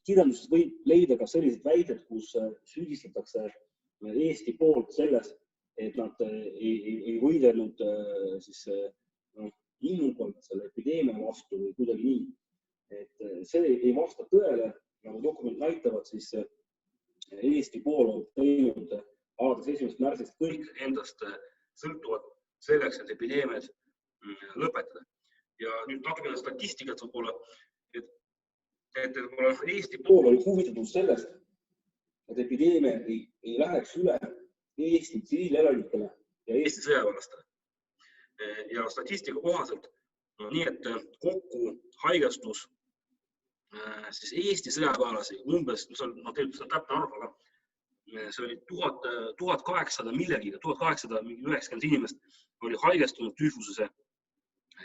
kirjanduses võib leida ka sellised väited, kus süüdistatakse Eesti poolt selles, et nad ei võidelnud siis innukalt selle epideemia vastu või kuidagi nii. Et see ei vasta tõele, nagu dokumendid näitavad, siis Eesti pool on teinud alates 1. märtsist kõik endast sõltuvad selleks, et epideemiad lõpetada. Ja nüüd natukene statistikat võib-olla, et Eesti pool oli huvitatud sellest, et epideemia ei läheks üle Eesti tsiviilelanikele ja Eesti sõjaväelastele. Ja statistika kohaselt on nii, et kokku haigestus siis Eesti sõjaväelasi umbes, see on täpne arv, aga see oli 1800 millegiga, 1890 inimest oli haigestunud tüüfusesse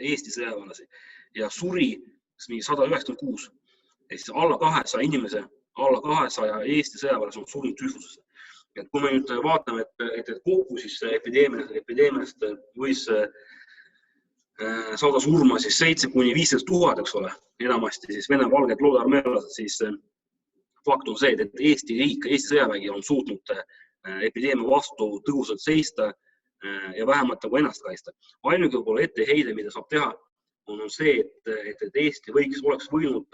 Eesti sõjaväelasi ja suri mingi 196. Ehk alla 200 inimese, alla 200 Eesti sõjaväelasi on surnud tüüfusesse. Et kui me nüüd vaatame, et kokku siis epideemiast võis saada surma siis 7-15 000, eks ole, enamasti siis Vene valged loodarmeelased, siis fakt on see, et Eesti riik, Eesti sõjavägi on suutnud epideemia vastu tõhusalt seista ja vähemalt nagu ennast kaitsta. Ainuke võib-olla etteheide, mida saab teha, on see, et Eesti oleks võinud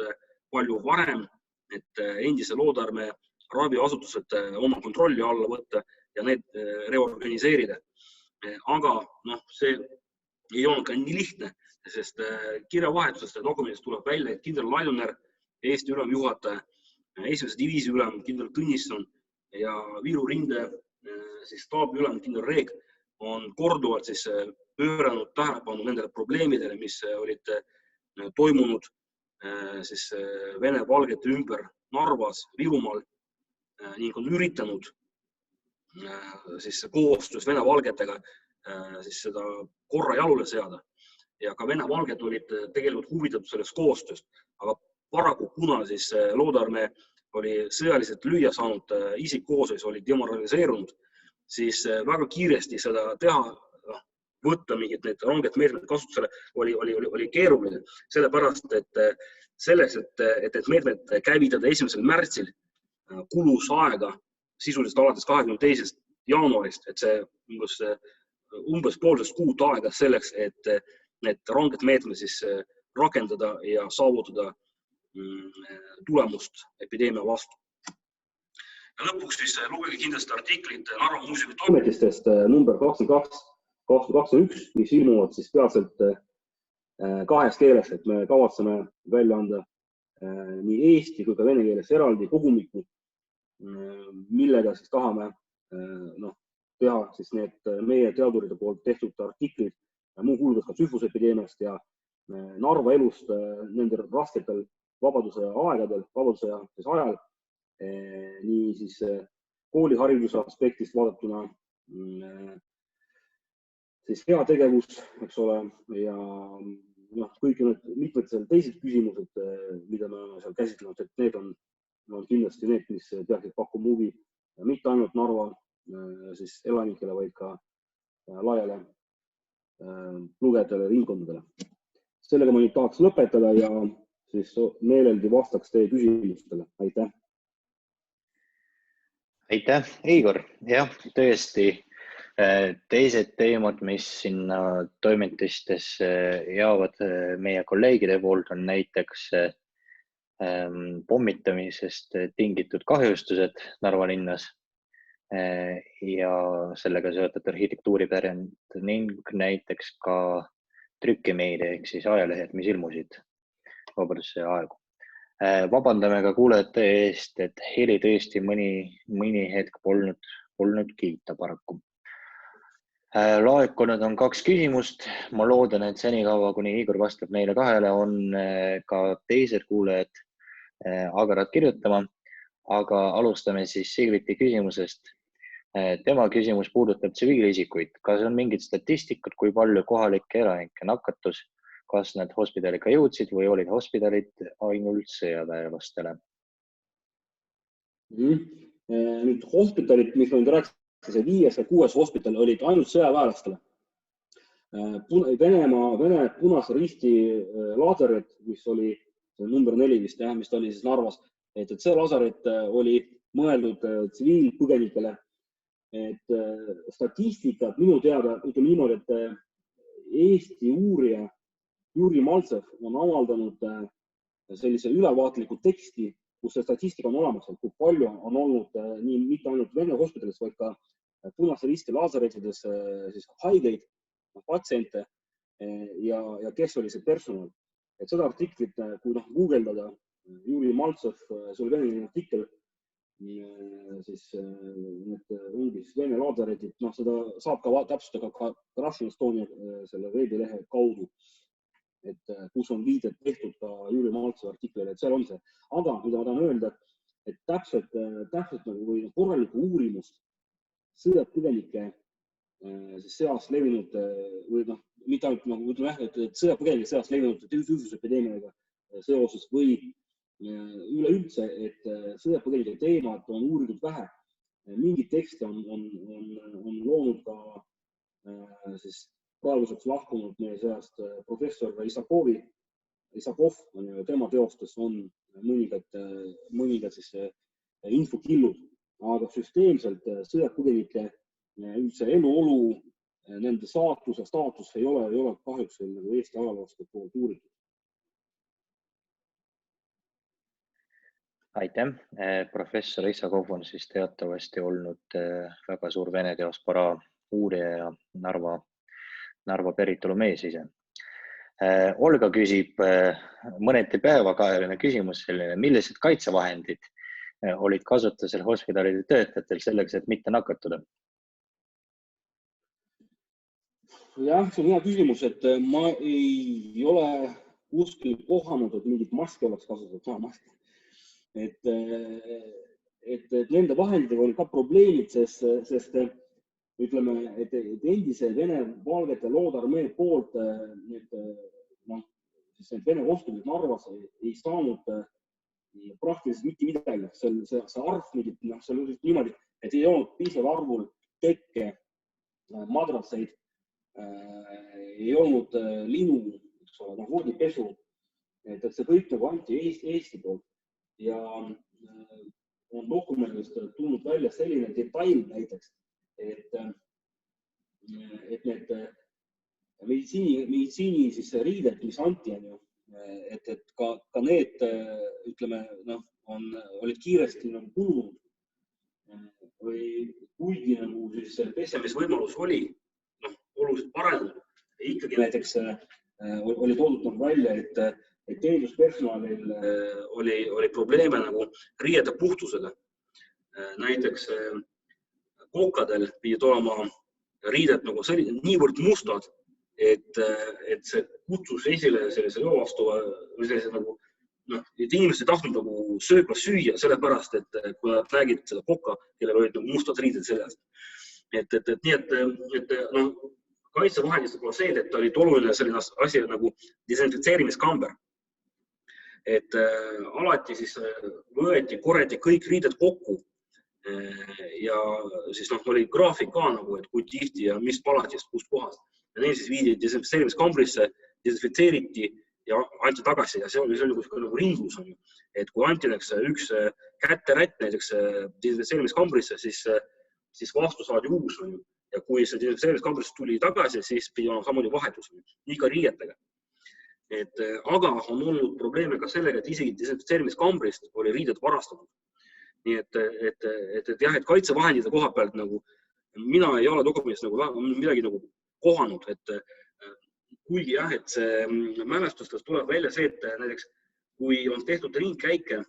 palju varem, et endise loodarmee raviasutused oma kontrolli alla võtta ja need reorganiseerida. Aga see ei olnud ka nii lihtne, sest kirjavahetusest ja dokumendist tuleb välja, et kindral Laidoner, Eesti ülemjuhataja, 1. diviisi ülem kindral Tõnisson ja Viru rinde staabi ülem kindral Reeg on korduvalt siis pööranud tähelepanu nendele probleemidele, mis olid toimunud siis Vene valgete ümber Narvas, Virumaal ning on üritanud siis koostöös Vene valgetega siis seda korra jalule seada. Ja ka Vene valged olid tegelikult huvitatud sellest koostööst, aga paraku kuna siis loodarmee oli sõjaliselt lüüa saanud isik koosseis, oli demoraliseerunud, siis väga kiiresti seda teha, võtta mingid need ranged meetmed kasutusele oli keeruline, sellepärast, et selleks, et meetmed käivitada 1. märtsil, kulus aega sisuliselt alates 22. jaanuarist, et see umbes poolteist kuud aega selleks, et need ranged meetmed siis rakendada ja saavutada tulemust epideemia vastu. Ja lõpuks siis lugege kindlasti artiklit Narva muuseumi toimetistest number 22-21, mis ilmuvad siis peatselt 2 keeles, et me kavatseme välja anda nii eesti kui ka vene keeles eraldi kogumiku, millega siis tahame teha siis need meie teadurite poolt tehtud artiklid, muu hulgas ka tühvusepideemiast ja Narva elust nendel rasketel vabaduse aegadel, vabaduse ajal, nii siis koolihariduse aspektist vaadatuna, siis heategevus, eks ole, ja kõik need mitmed teised küsimused, mida me oleme seal käsitlenud, et need on kindlasti need, mis peaksid pakkuma huvi mitte ainult Narva siis elanikele, vaid ka laiale lugejatele ringkondadele. Sellega ma nüüd tahaks lõpetada ja siis meeleldi vastaks teie küsimustele. Aitäh! Aitäh, Igor! Jah, tõesti teised teemad, mis sinna toimetistes jäävad meie kolleegide poolt, on näiteks pommitamisest tingitud kahjustused Narva linnas ja sellega seotud arhitektuuripärand ning näiteks ka trükimeedia ehk siis ajalehed, mis ilmusid vabadussõja aegu. Vabandame ka kuulajate eest, et heli tõesti mõni hetk polnud kiita paraku. Laekunud on 2 küsimust. Ma loodan, et senikaua, kuni Igor vastab neile 2, on ka teised kuulajad agarad kirjutama. Aga alustame siis Sigriti küsimusest. Tema küsimus puudutab tsiviilisikuid. Kas on mingid statistikud, kui palju kohalikke elanikke nakatus? Kas need hospidali ka jõudsid või olid hospidalid ainult sõjaväelastele? Nüüd hospitalit, mis ma nüüd rääkisin, see 5. ja 6. hospital olid ainult sõjaväelastele. Vene Punase Risti lazaret, mis oli number 4 vist, mis oli siis Narvas, et see lazaret oli mõeldud tsiviilpõgenikele. Et statistikat minu teada, ütleme niimoodi, et Eesti uurija Juri Maltsev on avaldanud sellise ülevaatliku teksti, kus see statistika on olemas, kui palju on olnud nii mitte ainult Vene hospitalis, vaid ka Punase Risti lazaretides siis haigeid, patsiente ja kes oli see personal. Et seda artiklit, kui guugeldada Juri Maltsev, see oli veneline artikkel, siis need ongi siis Vene lazaretid, seda saab ka täpsustada ka Russian Estonia selle veebilehe kaudu, et kus on viidet tehtud ka Juri Maltsevi artiklile, et seal on see. Aga mida ma tahan öelda, et täpselt või korralikku uurimust sõjapõgenike seas levinud või mitte ainult, et sõjapõgenike seas levinud tüüfusepideemiaga seoses või üleüldse, et sõjapõgenike teemad on uuritud vähe. Mingid tekste on loonud ka siis praeguseks lahkunud meie seast professor Isakov, tema teostes on mõningad siis infokillud, aga süsteemselt sõjapõgenike üldse eluolu, nende staatus ei ole kahjuks Eesti ajaloolaste poolt uuritud. Aitäh. Professor Isakov on siis teatavasti olnud väga suur Vene diasporaa uurija ja Narva päritolu mees ise. Olga küsib mõneti päevakajaline küsimus selline, millised kaitsevahendid olid kasutusel hospidalide töötajatel selleks, et mitte nakatuda? Jah, see on hea küsimus, et ma ei ole kuskil kohanud, et mingit maski oleks kasutatud. Et nende vahenditega oli ka probleemid, sest ütleme, et endise Vene valgete loodarmee poolt need Vene hospidalid Narvas ei saanud praktiliselt mitte midagi. See arv, see oli niimoodi, et ei olnud piisav arvul tekke, madratseid, ei olnud linu, voodipesu, et see kõik anti Eesti poolt. Ja on dokumendist tulnud välja selline detail näiteks, et need meditsiini siis riided, mis anti, et ka need, ütleme, olid kiiresti kulunud või kuigi pesemisvõimalus oli oluliselt parenenud. Ikkagi näiteks oli toodud välja, et teeninduspersonalil oli probleeme riiede puhtusega. Näiteks kokadel pidid olema riided niivõrd mustad, et see kutsus esile sellise joovastuva või sellise et inimesed ei tahtnud sööklas süüa, sellepärast, et kui nad nägid seda koka, kellel olid mustad riided seljas. Nii et kaitsevahendist võib olla see, et olid oluline selline asi nagu desinfitseerimiskamber. Et alati siis korjati kõik riided kokku ja siis oli graafik ka et kui tihti ja mis palatist, kust kohast. Ja neil siis viidi desinfitseerimiskambrisse, desinfitseeriti ja anti tagasi ja see oli ringlus. Et kui anti üks käterätt näiteks desinfitseerimiskambrisse, siis vastu saadi uus. Ja kui see desinfitseerimiskambrisse tuli tagasi, siis pidi olema samamoodi vahetus. Nii ka riietega. Aga on olnud probleeme ka sellega, et isegi desinfitseerimiskambrist oli riided varastatud. Nii et jah, et kaitsevahendide koha pealt mina ei ole dokumendist midagi kohanud, et kuigi jah, et see mälestustes tuleb välja see, et näiteks kui on tehtud ringkäike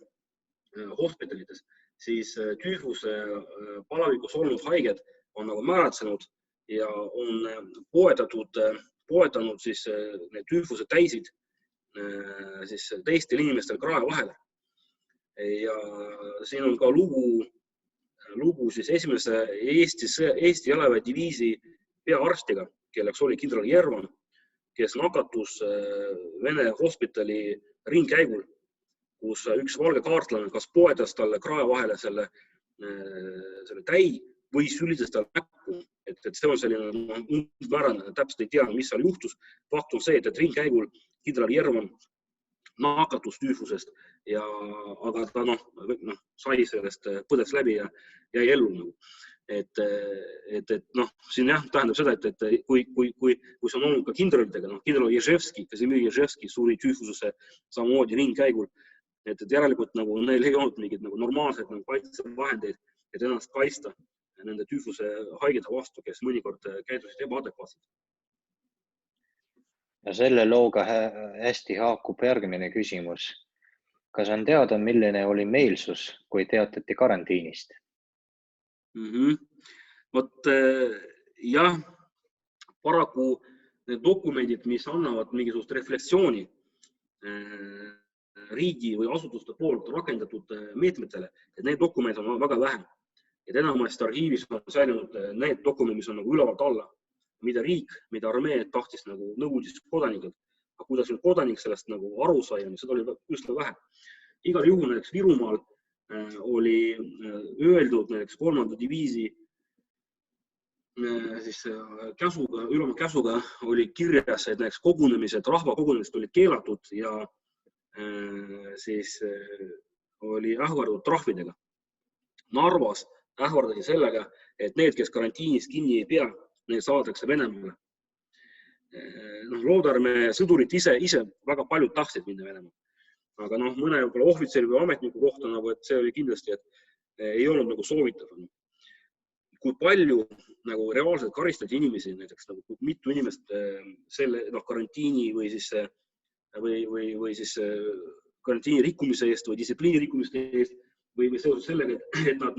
hospitalides, siis tüüfuse palavikus olnud haiged on määratsenud ja on poetanud siis need tüüfuse täisid siis teistel inimestel krae vahele. Ja siin on ka lugu siis esimese Eesti jalaväediviisi peaarstiga, kelleks oli kindral Jervan, kes nakatus Vene hospitali ringkäigul, kus üks valge kaartlane kas poetas talle krae vahele selle täi või sülitas talle näkku. Et see on selline umbmäärane, täpselt ei tea, mis seal juhtus. Fakt on see, et ringkäigul kindral Jervan nakatus tüüfusest, aga ta sai sellest põdes läbi ja jäi ellu. Siin tähendab seda, et kui see on olnud ka kindralitega, kindral Ježevski, Kazimir Ježevski suri tüüfusesse samamoodi ringkäigul, et järelikult neil ei olnud mingid normaalsed kaitsevahendeid, et ennast kaitsta nende tüüfuse haigete vastu, kes mõnikord käidusid ebaadekvaatselt. Ja selle looga hästi haakub järgmine küsimus. Kas on teada, milline oli meelsus, kui teatati karantiinist? Vot jah, paraku need dokumendid, mis annavad mingisugust reflektsiooni riigi või asutuste poolt rakendatud meetmetele, et need dokumendid on väga vähe. Et enamasti arhiivis on säilinud need dokumendid, mis on ülevalt alla, mida riik, mida armee tahtis nõudis kodanikelt. Aga kuidas kodanik sellest aru sai, seda oli üsna vähe. Igal juhul näiteks Virumaal oli öeldud näiteks 3. diviisi ülema käsuga oli kirjas, et näiteks kogunemised, rahvakogunemised olid keelatud ja siis oli ähvardatud trahvidega. Narvas ähvardati sellega, et need, kes karantiinis kinni ei pea, need saadakse Venemaale. Loodarmee sõdurid ise väga paljud tahtsid minna Venemaale. Aga mõne ohvitseri või ametniku kohta, et see oli kindlasti, et ei olnud soovitav. Kui palju reaalselt karistati inimesi, näiteks mitu inimest selle karantiini või siis karantiini rikkumise eest või distsipliini rikkumise eest või seoses sellega, et nad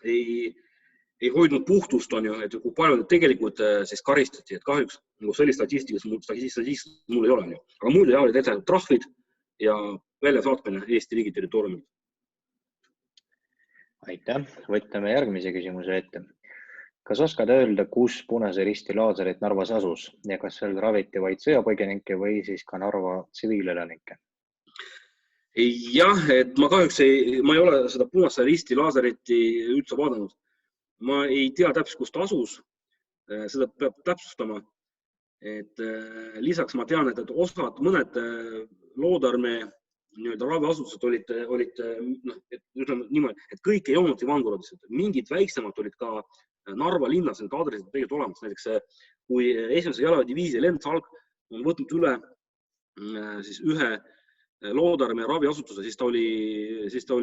ei hoidnud puhtust, et kui palju tegelikult siis karistati, et kahjuks sellist statistikast mul ei ole. Aga muidu olid ette trahvid ja väljasaatmine Eesti riigi territooriumilt. Aitäh, võtame järgmise küsimuse ette. Kas oskad öelda, kus Punase Risti laaserit Narvas asus ja kas seal raviti vaid sõjapõgenikke või siis ka Narva tsiviilelanikke? Jah, et ma kahjuks ei ole seda Punase Risti laaseriti üldse vaadanud. Ma ei tea täpselt, kus ta asus. Seda peab täpsustama. Et lisaks ma tean, et mõned Loodarmee raviasutused olid niimoodi, et kõik ei olnud Ivangorodis. Mingid väiksemad olid ka Narva linnas, need aadressid tegelikult olemas. Näiteks kui esimese jalaväediviisi Lendsalk on võtnud üle siis ühe Loodarmee raviasutuse, siis ta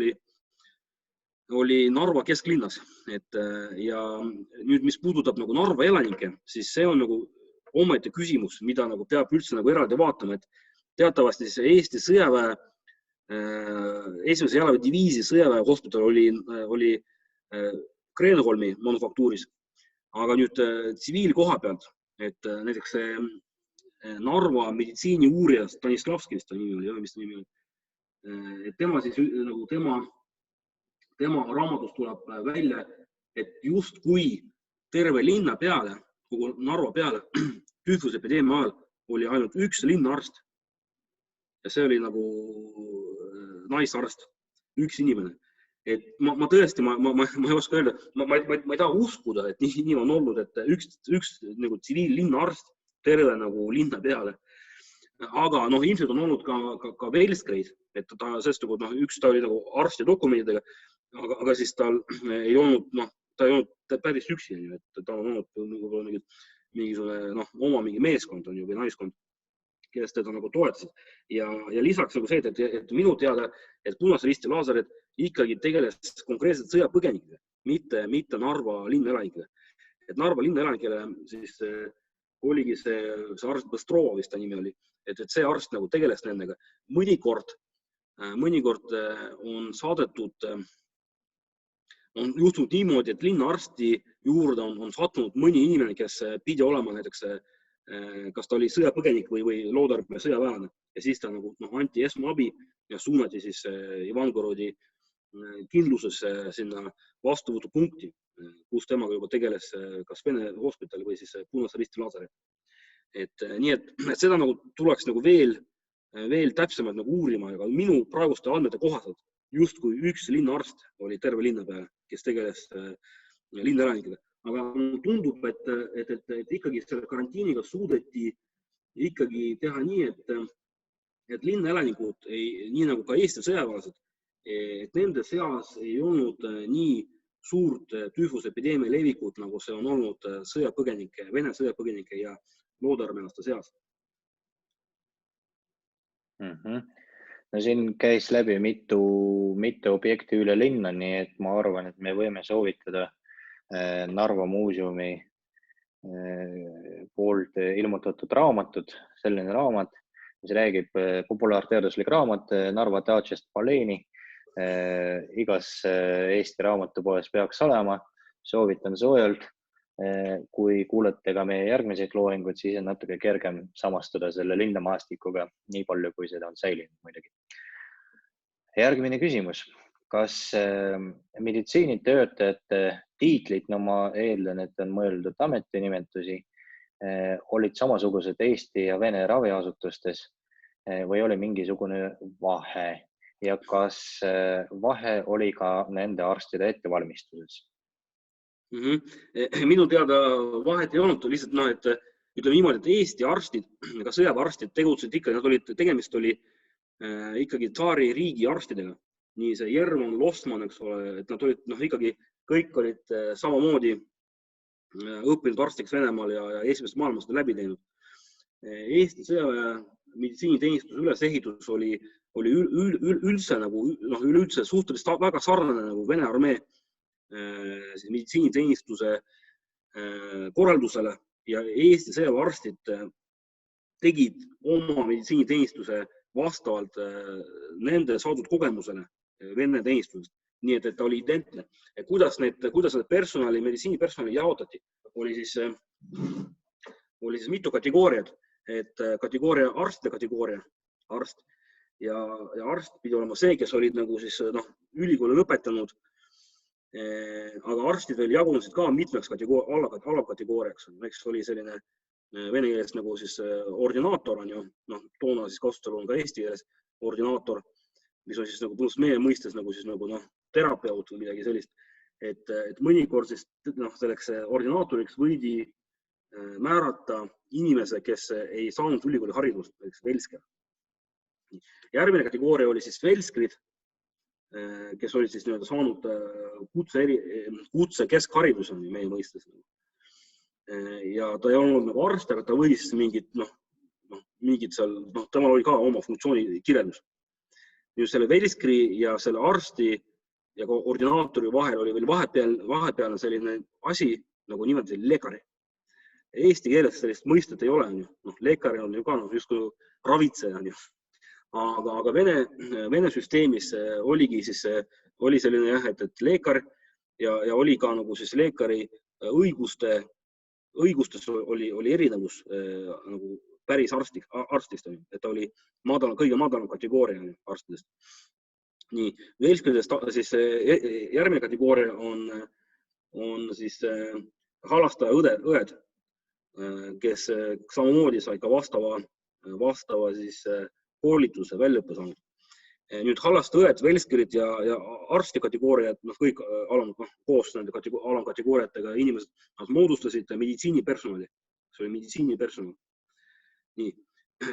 oli Narva kesklinnas. Ja nüüd, mis puudutab Narva elanike, siis see on omaette küsimus, mida peab üldse eraldi vaatama, et teatavasti Eesti sõjaväe, esimese jalaväediviisi sõjaväe hospital oli Kreenholmi manufaktuuris, aga nüüd tsiviilkoha pealt, et näiteks Narva meditsiiniuurija Stanislavski, vist ta nimi oli, et tema raamatus tuleb välja, et just kui terve linna peale, kogu Narva peale, tüüfusepideemia ajal oli ainult üks linnaarst ja see oli naisarst, üks inimene. Et ma tõesti, ma ei oska öelda, ma ei taha uskuda, et nii on olnud, et üks tsiviillinnaarst terve linna peale. Aga ilmselt on olnud ka veelskreid, et üks ta oli arsti dokumendidega, aga siis tal ei olnud päris üksi, et ta on olnud mingisugune oma mingi meeskond on ju või naiskond, kes teda toetasid. Ja lisaks see, et minu teada, et Punase Risti laaserid ikkagi tegeles konkreetselt sõjapõgenikega, mitte Narva linnaelanikele. Et Narva linnaelanikele siis oligi see arst Bestrova, vist ta nimi oli, et see arst tegeles nendega. Mõnikord on saadetud on juhtunud niimoodi, et linnaarsti juurde on sattunud mõni inimene, kes pidi olema näiteks, kas ta oli sõjapõgenik või Loodarmäe sõjaväelane ja siis ta nagu anti esmaabi ja suunati siis Ivangorodi kindlusesse sinna vastuvõtupunkti, kus temaga juba tegeles kas Vene hospital või siis Punase Risti Lazarev. Nii et seda nagu tuleks nagu veel täpsemalt nagu uurima, aga minu praeguste andmete kohaselt justkui üks linnaarst oli terve linna peale, kes tegeles linnaelanikega. Aga tundub, et ikkagi selle karantiiniga suudeti ikkagi teha nii, et linnaelanikud, nii nagu ka Eesti sõjaväelased, et nende seas ei olnud nii suurt tüüfusepideemia levikut, nagu see on olnud sõjapõgenike, Vene sõjapõgenike ja loodarmeelaste seas. No siin käis läbi mitu objekti üle linna, nii et ma arvan, et me võime soovitada Narva muuseumi poolt ilmutatud raamatut, selline raamat, mis räägib populaarteaduslik raamat Narva teatrist Paleeni. Igas Eesti raamatupoes peaks olema, soovitan soojalt. Kui kuulete ka meie järgmiseid looinguid, siis on natuke kergem samastuda selle linnamaastikuga, nii palju kui seda on säilinud muidugi. Järgmine küsimus. Kas meditsiinitöötajate tiitlid, no ma eeldan, et on mõeldud ametinimetusi, olid samasugused Eesti ja Vene raviasutustes või oli mingisugune vahe ja kas vahe oli ka nende arstide ettevalmistuses? Minu teada vahet ei olnud, lihtsalt et ütleme niimoodi, et Eesti arstid, ka sõjaväearstid tegutsesid ikkagi, tegemist oli ikkagi tsaari riigi arstidega. Nii see Jerman, Lostman, eks ole, et nad olid ikkagi, kõik olid samamoodi õppinud arstiks Venemaal ja esimest maailmasõda läbi teinud. Eesti sõjaväe meditsiiniteenistuse ülesehitus oli üldse suhteliselt väga sarnane nagu Vene armee meditsiiniteenistuse korraldusele ja Eesti sõjaväearstid tegid oma meditsiiniteenistuse vastavalt nende saadud kogemusele Vene teenistusest. Nii et ta oli identne. Kuidas personali, meditsiinipersonali jaotati, oli siis mitu kategooriat. Kategooria arst ja kategooria arst. Ja arst pidi olema see, kes olid nagu siis ülikooli lõpetanud, aga arstid veel jagunesid ka mitmeks alakategooriaks. Näiteks oli selline vene keeles nagu siis ordinaator, on ju, toona siis kasutusel on ka eesti keeles ordinaator, mis on siis nagu pluss meie mõistes nagu siis nagu terapeut või midagi sellist. Et mõnikord siis selleks ordinaatoriks võidi määrata inimese, kes ei saanud ülikooli haridust, näiteks velsker. Järgmine kategooria oli siis velskrid, kes olid siis saanud kutse keskhariduse meie mõistes. Ja ta ei olnud nagu arst, aga ta võis mingid seal, temal oli ka oma funktsiooni kirjeldus. Just selle velskri ja selle arsti ja ordinaatori vahel oli veel vahepealne selline asi, nagu nimelt lekari. Eesti keeles sellist mõistet ei ole. Lekari on ju ka justkui ravitseja. Aga Vene süsteemis oligi siis, oli selline jah, et lekar ja oli ka nagu siis lekari õigustes oli erinevus nagu päris arstist, et ta oli kõige madalam kategooria arstidest. Nii, velskridest siis järgmine kategooria on siis halastaja õed, kes samamoodi sai ka vastava siis koolituse väljaõppe saanud. Nüüd halastajad, velskrid ja arsti kategooriad, kõik koos nende alamkategooriatega inimesed, nad moodustasid meditsiinipersonali. See oli meditsiinipersonal. Nii,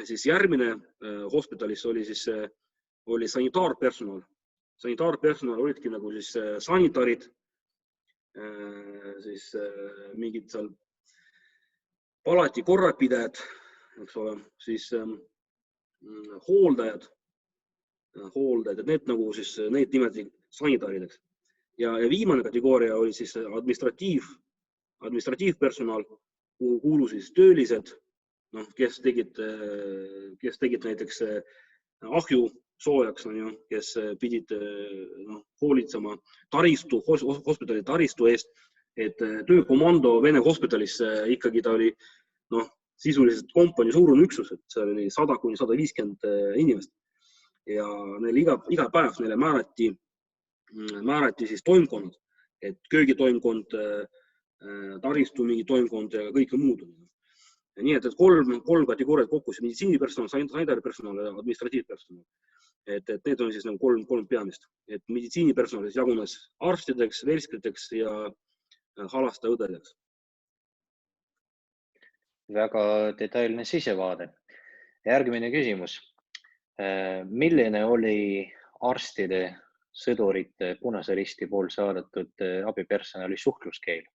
siis järgmine hospitalis oli sanitaarpersonal. Sanitaarpersonal olidki nagu siis sanitarid, siis mingid seal palati korrapidajad, eks ole, siis hooldajad, et need nagu siis, need nimeti sanitaarideks. Ja viimane kategooria oli siis administratiivpersonal, kuhu kuulus siis töölised, kes tegid näiteks soojaks, on ju, kes pidid hoolitsema hospitali taristu eest, et töökomando Vene hospitalis ikkagi ta oli sisuliselt kompanii suurune üksus, et see oli 100–150 inimest ja neile iga päev neile määrati siis toimkonnad, et köögitoimkond, taristu mingi toimkond ja kõike muud. Nii et kolm kategooriat kokku, meditsiinipersonal, sanitaaripersonal ja administratiivpersonal. Et need on siis kolm peamist. Et meditsiinipersonal jagunes arstideks, verskriteks ja halastajaõdedeks. Väga detailne sisevaade. Järgmine küsimus. Milline oli arstide, sõdurite, Punase Risti pool saadetud abipersonali suhtluskeel?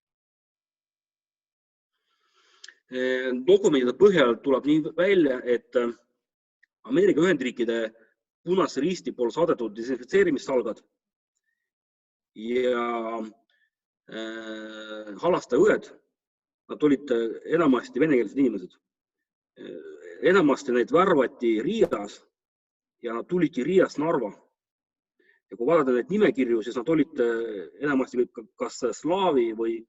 Dokumendide põhjal tuleb nii välja, et Ameerika Ühendriikide Punase Risti pool saadetud desinfitseerimissalgad ja halastajaõed, nad olid enamasti venekeelsed inimesed. Enamasti neid värvati Riias ja nad tulidki Riiast Narva. Ja kui vaadata neid nimekirju, siis nad olid enamasti kas slaavi või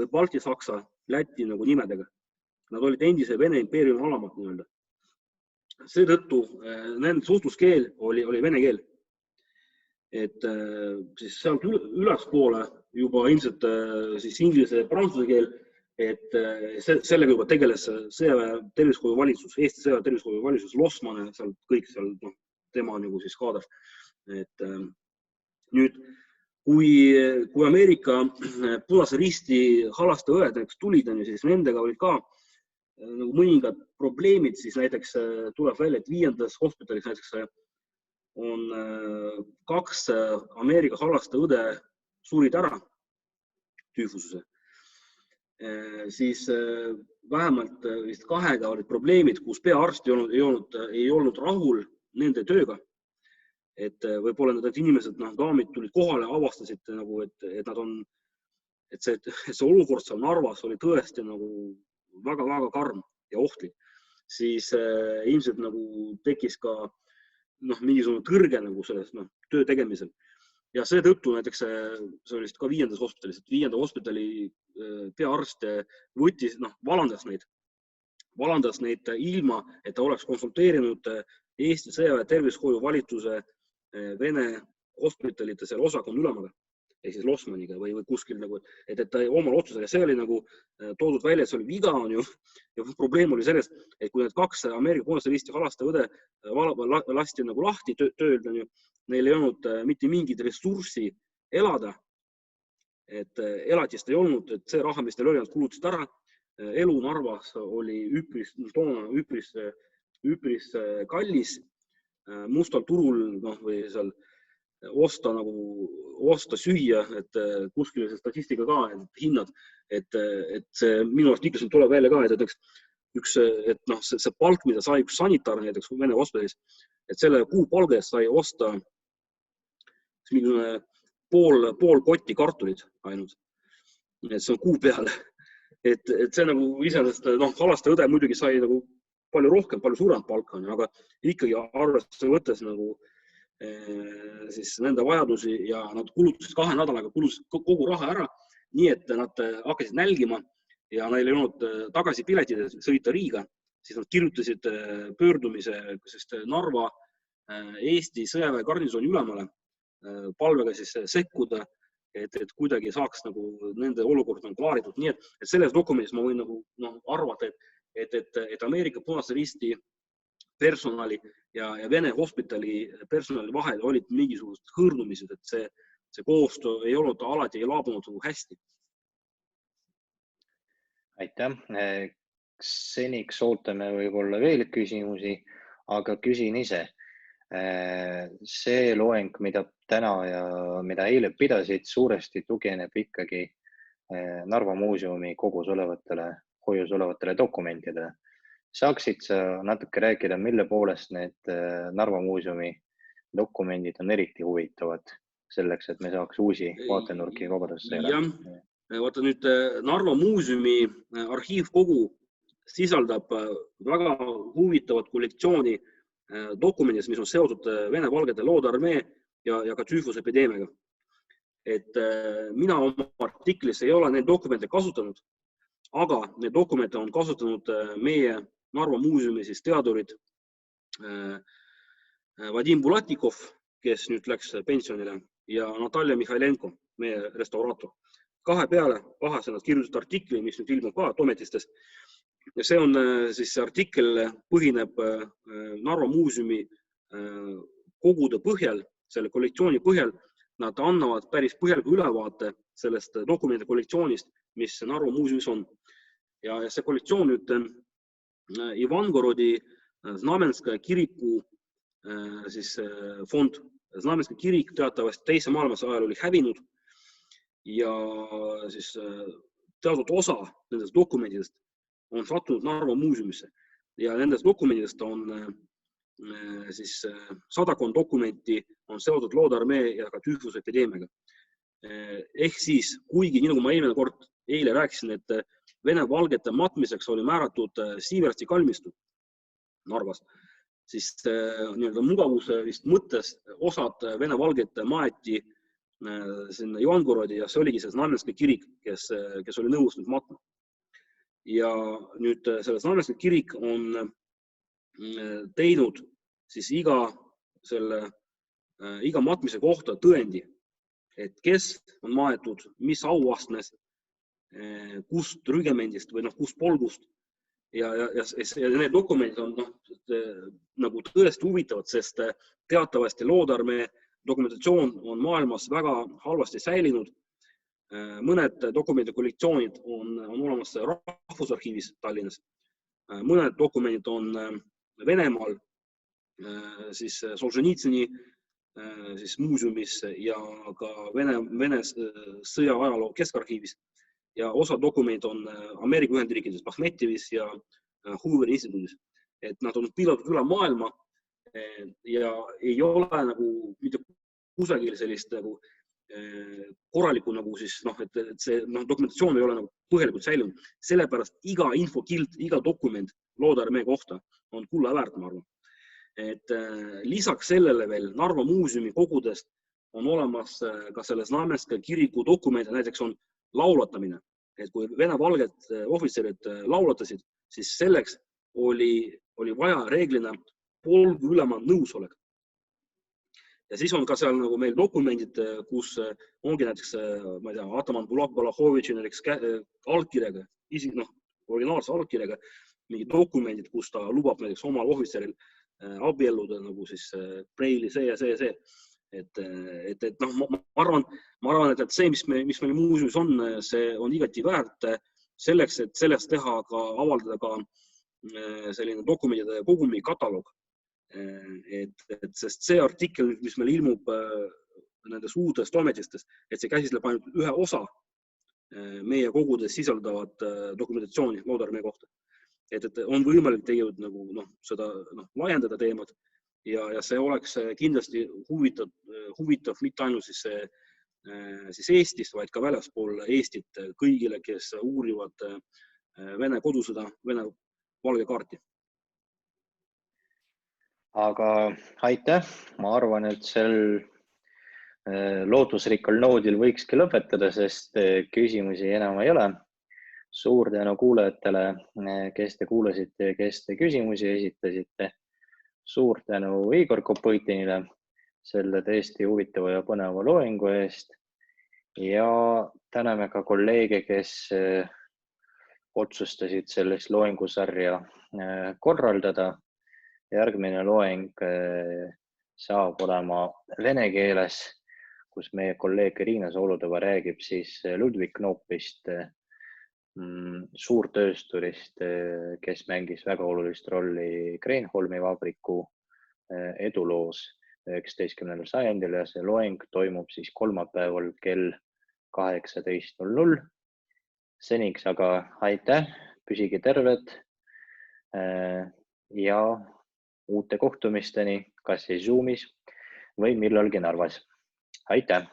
balti-saksa, läti nimedega. Nad olid endise Vene impeeriumi alamad nii-öelda. Seetõttu nende suhtluskeel oli vene keel. Et siis sealt ülespoole juba ilmselt siis inglise ja prantsuse keel, et sellega juba tegeles sõjaväe tervishoiu valitsus, Eesti sõjaväe tervishoiu valitsus, Lossmann, kõik seal tema siis kaadras. Et nüüd, kui Ameerika Punase Risti halastajaõed tulid, siis nendega olid ka mõningad probleemid, siis näiteks tuleb välja, et 5. hospitalis näiteks on 2 Ameerika halastajaõde surid ära tüüfususe. Siis vähemalt vist 2 olid probleemid, kus peaarst ei olnud rahul nende tööga. Et võib-olla need inimesed, daamid tulid kohale ja avastasid, et nad on, et see olukord seal Narvas oli tõesti väga-väga karm ja ohtlik, siis ilmselt tekkis ka mingisugune kõrge selles töö tegemisel. Ja seetõttu näiteks see oli ka 5. hospitalis, et 5. hospitali peaarst võttis, valandas neid ilma, et ta oleks konsulteerinud Eesti sõjaväe tervishoiu valitsuse Vene hospitalite seal osakonna ülemaga. Ehk siis Lossmanniga või kuskil, et ta omal otsusega. See oli toodud välja, et see oli viga, on ju. Ja probleem oli sellest, et kui need 2 Ameerika Punase Risti halastajaõde lasti lahti töölt, on ju, neil ei olnud mitte mingit ressurssi elada. Et elatist ei olnud, et see raha, mis neil oli, nad kulutasid ära. Elu Narvas oli üpris kallis. Mustal turul või seal osta süüa, et kuskil see statistika ka, hinnad, et see minu arust ikka tuleb välja ka, et see palk, mida sai üks sanitaar näiteks Vene hospitalis, et selle kuupalga eest sai osta pool kotti kartulid ainult. Et see on kuu peale. Et see iseenesest, halastajaõde muidugi sai palju rohkem, palju suuremat palka, aga ikkagi arvestuse võttes siis nende vajadusi ja nad kulutasid 2 nädalaga kogu raha ära, nii et nad hakkasid nälgima ja neil ei olnud tagasipiletid sõita Riiga, siis nad kirjutasid pöördumise Narva Eesti sõjaväe garnisooni ülemale palvega siis sekkuda, et kuidagi saaks nende olukord klaaritud. Nii et selles dokumendis ma võin arvata, et Ameerika Punase Risti personali ja Vene hospitali personali vahel olid mingisugused hõõrdumised, et see koostöö ei olnud alati laabunud hästi. Aitäh. Seniks ootame võib-olla veel küsimusi, aga küsin ise. See loeng, mida täna ja mida eile pidasid, suuresti tugineb ikkagi Narva muuseumi kogus hoius olevatele dokumentidele. Saaksid sa natuke rääkida, mille poolest need Narva muuseumi dokumendid on eriti huvitavad selleks, et me saaks uusi vaatenurki vabadusse elada? Vaata nüüd Narva muuseumi arhiivkogu sisaldab väga huvitavat kollektsiooni dokumendis, mis on seotud Vene-Valgete loodearmee ja ka tüüfusepideemiaga. Et mina oma artiklis ei ole neid dokumente kasutanud, aga need dokumente on kasutanud meie Narva muuseumi teadurid Vadim Bulatikov, kes nüüd läks pensionile, ja Natalja Mihhailenko, meie restauraator. Kahe peale nad kirjutasid artikli, mis nüüd ilmub ka toimetistes. Ja see on see artikkel põhineb Narva muuseumi kogude põhjal, selle kollektsiooni põhjal. Nad annavad päris põhjaliku ülevaate sellest dokumendi kollektsioonist, mis Narva muuseumis on. Ja see kollektsioon nüüd Ivangorodi Znamenskaja kiriku fond. Znamenskaja kirik teatavasti teise maailmasõja ajal oli hävinud ja teatud osa nendest dokumentidest on sattunud Narva muuseumisse ja nendest dokumentidest on sadakond dokumenti on seotud loodearmee ja ka tüüfusepideemiaga. Ehk siis, kuigi, nii nagu ma eile rääkisin, et Vene-Valgete matmiseks oli määratud Siiversti kalmistu Narvas, siis mugavuse mõttes osad Vene-Valgete maeti sinna Ivangorodi ja see oligi see Znamenskaja kirik, kes oli nõus nüüd matma. Ja nüüd selle Znamenskaja kirik on teinud iga matmise kohta tõendi, et kes on maetud, mis auastmes, kust rügemendist või kust polgust. Ja need dokumendid on nagu tõesti huvitavad, sest teatavasti loodearmee dokumentatsioon on maailmas väga halvasti säilinud. Mõned dokumendi kollektsioonid on olemas Rahvusarhiivis Tallinnas. Mõned dokumendid on Venemaal, Solženitsini muuseumis ja ka Vene sõjaajaloo keskarhiivis. Ja osa dokumendid on Ameerika Ühendriikides Bahmetjevis ja Hooveri instituudis. Et nad on piilatud üle maailma ja ei ole nagu mitte kusagil sellist nagu korralikku et see dokumentatsioon ei ole nagu põhjalikult säilinud. Sellepärast iga infokild, iga dokument loodearmee kohta on kulla väärt, ma arvan. Et lisaks sellele veel Narva muuseumi kogudest on olemas ka selle Znamenskaja kiriku dokumente, näiteks on laulatamine. Et kui Vene-Valged ohvitserid laulatasid, siis selleks oli vaja reeglina polgu ülema nõusolek. Ja siis on ka seal nagu meil dokumendid, kus ongi näiteks, ma ei tea, Ataman Balahovitši näiteks allkirjaga, originaalse allkirjaga, mingi dokumendid, kus ta lubab näiteks omal ohvitseril abielluda nagu preili see ja see. Ma arvan, et see, mis meil muuseumis on, see on igati väärt selleks, et sellest teha ka, avaldada ka selline dokumentide kogumi kataloog. Sest see artikkel, mis meil ilmub nendes uutes toimetistes, et see käsitleb ainult ühe osa meie kogudes sisaldavat dokumentatsiooni loodearmee kohta. Et on võimalik tegelikult nagu seda laiendada teemad ja see oleks kindlasti huvitav mitte ainult siis Eestist, vaid ka väljaspool Eestit kõigile, kes uurivad Vene kodusõda, Vene-Valge kaarti. Aga aitäh, ma arvan, et sel lootusrikkal noodil võikski lõpetada, sest küsimusi enam ei ole. Suur tänu kuulajatele, kes te kuulasite ja kes te küsimusi esitasite. Suur tänu Igor Kopõitinile selle tõesti huvitava ja põneva loengu eest. Ja täname ka kolleege, kes otsustasid sellest loengusarja korraldada. Järgmine loeng saab olema vene keeles, kus meie kolleeg Riina Sooludeva räägib siis Ludwig Knopist, suurtöösturist, kes mängis väga olulist rolli Kreenholmi vabriku eduloos 19. sajandil ja see loeng toimub siis kolmapäeval kell 18:00. Seniks aga aitäh, püsige terved ja uute kohtumisteni, kas siis Zoomis või millalgi Narvas. Aitäh!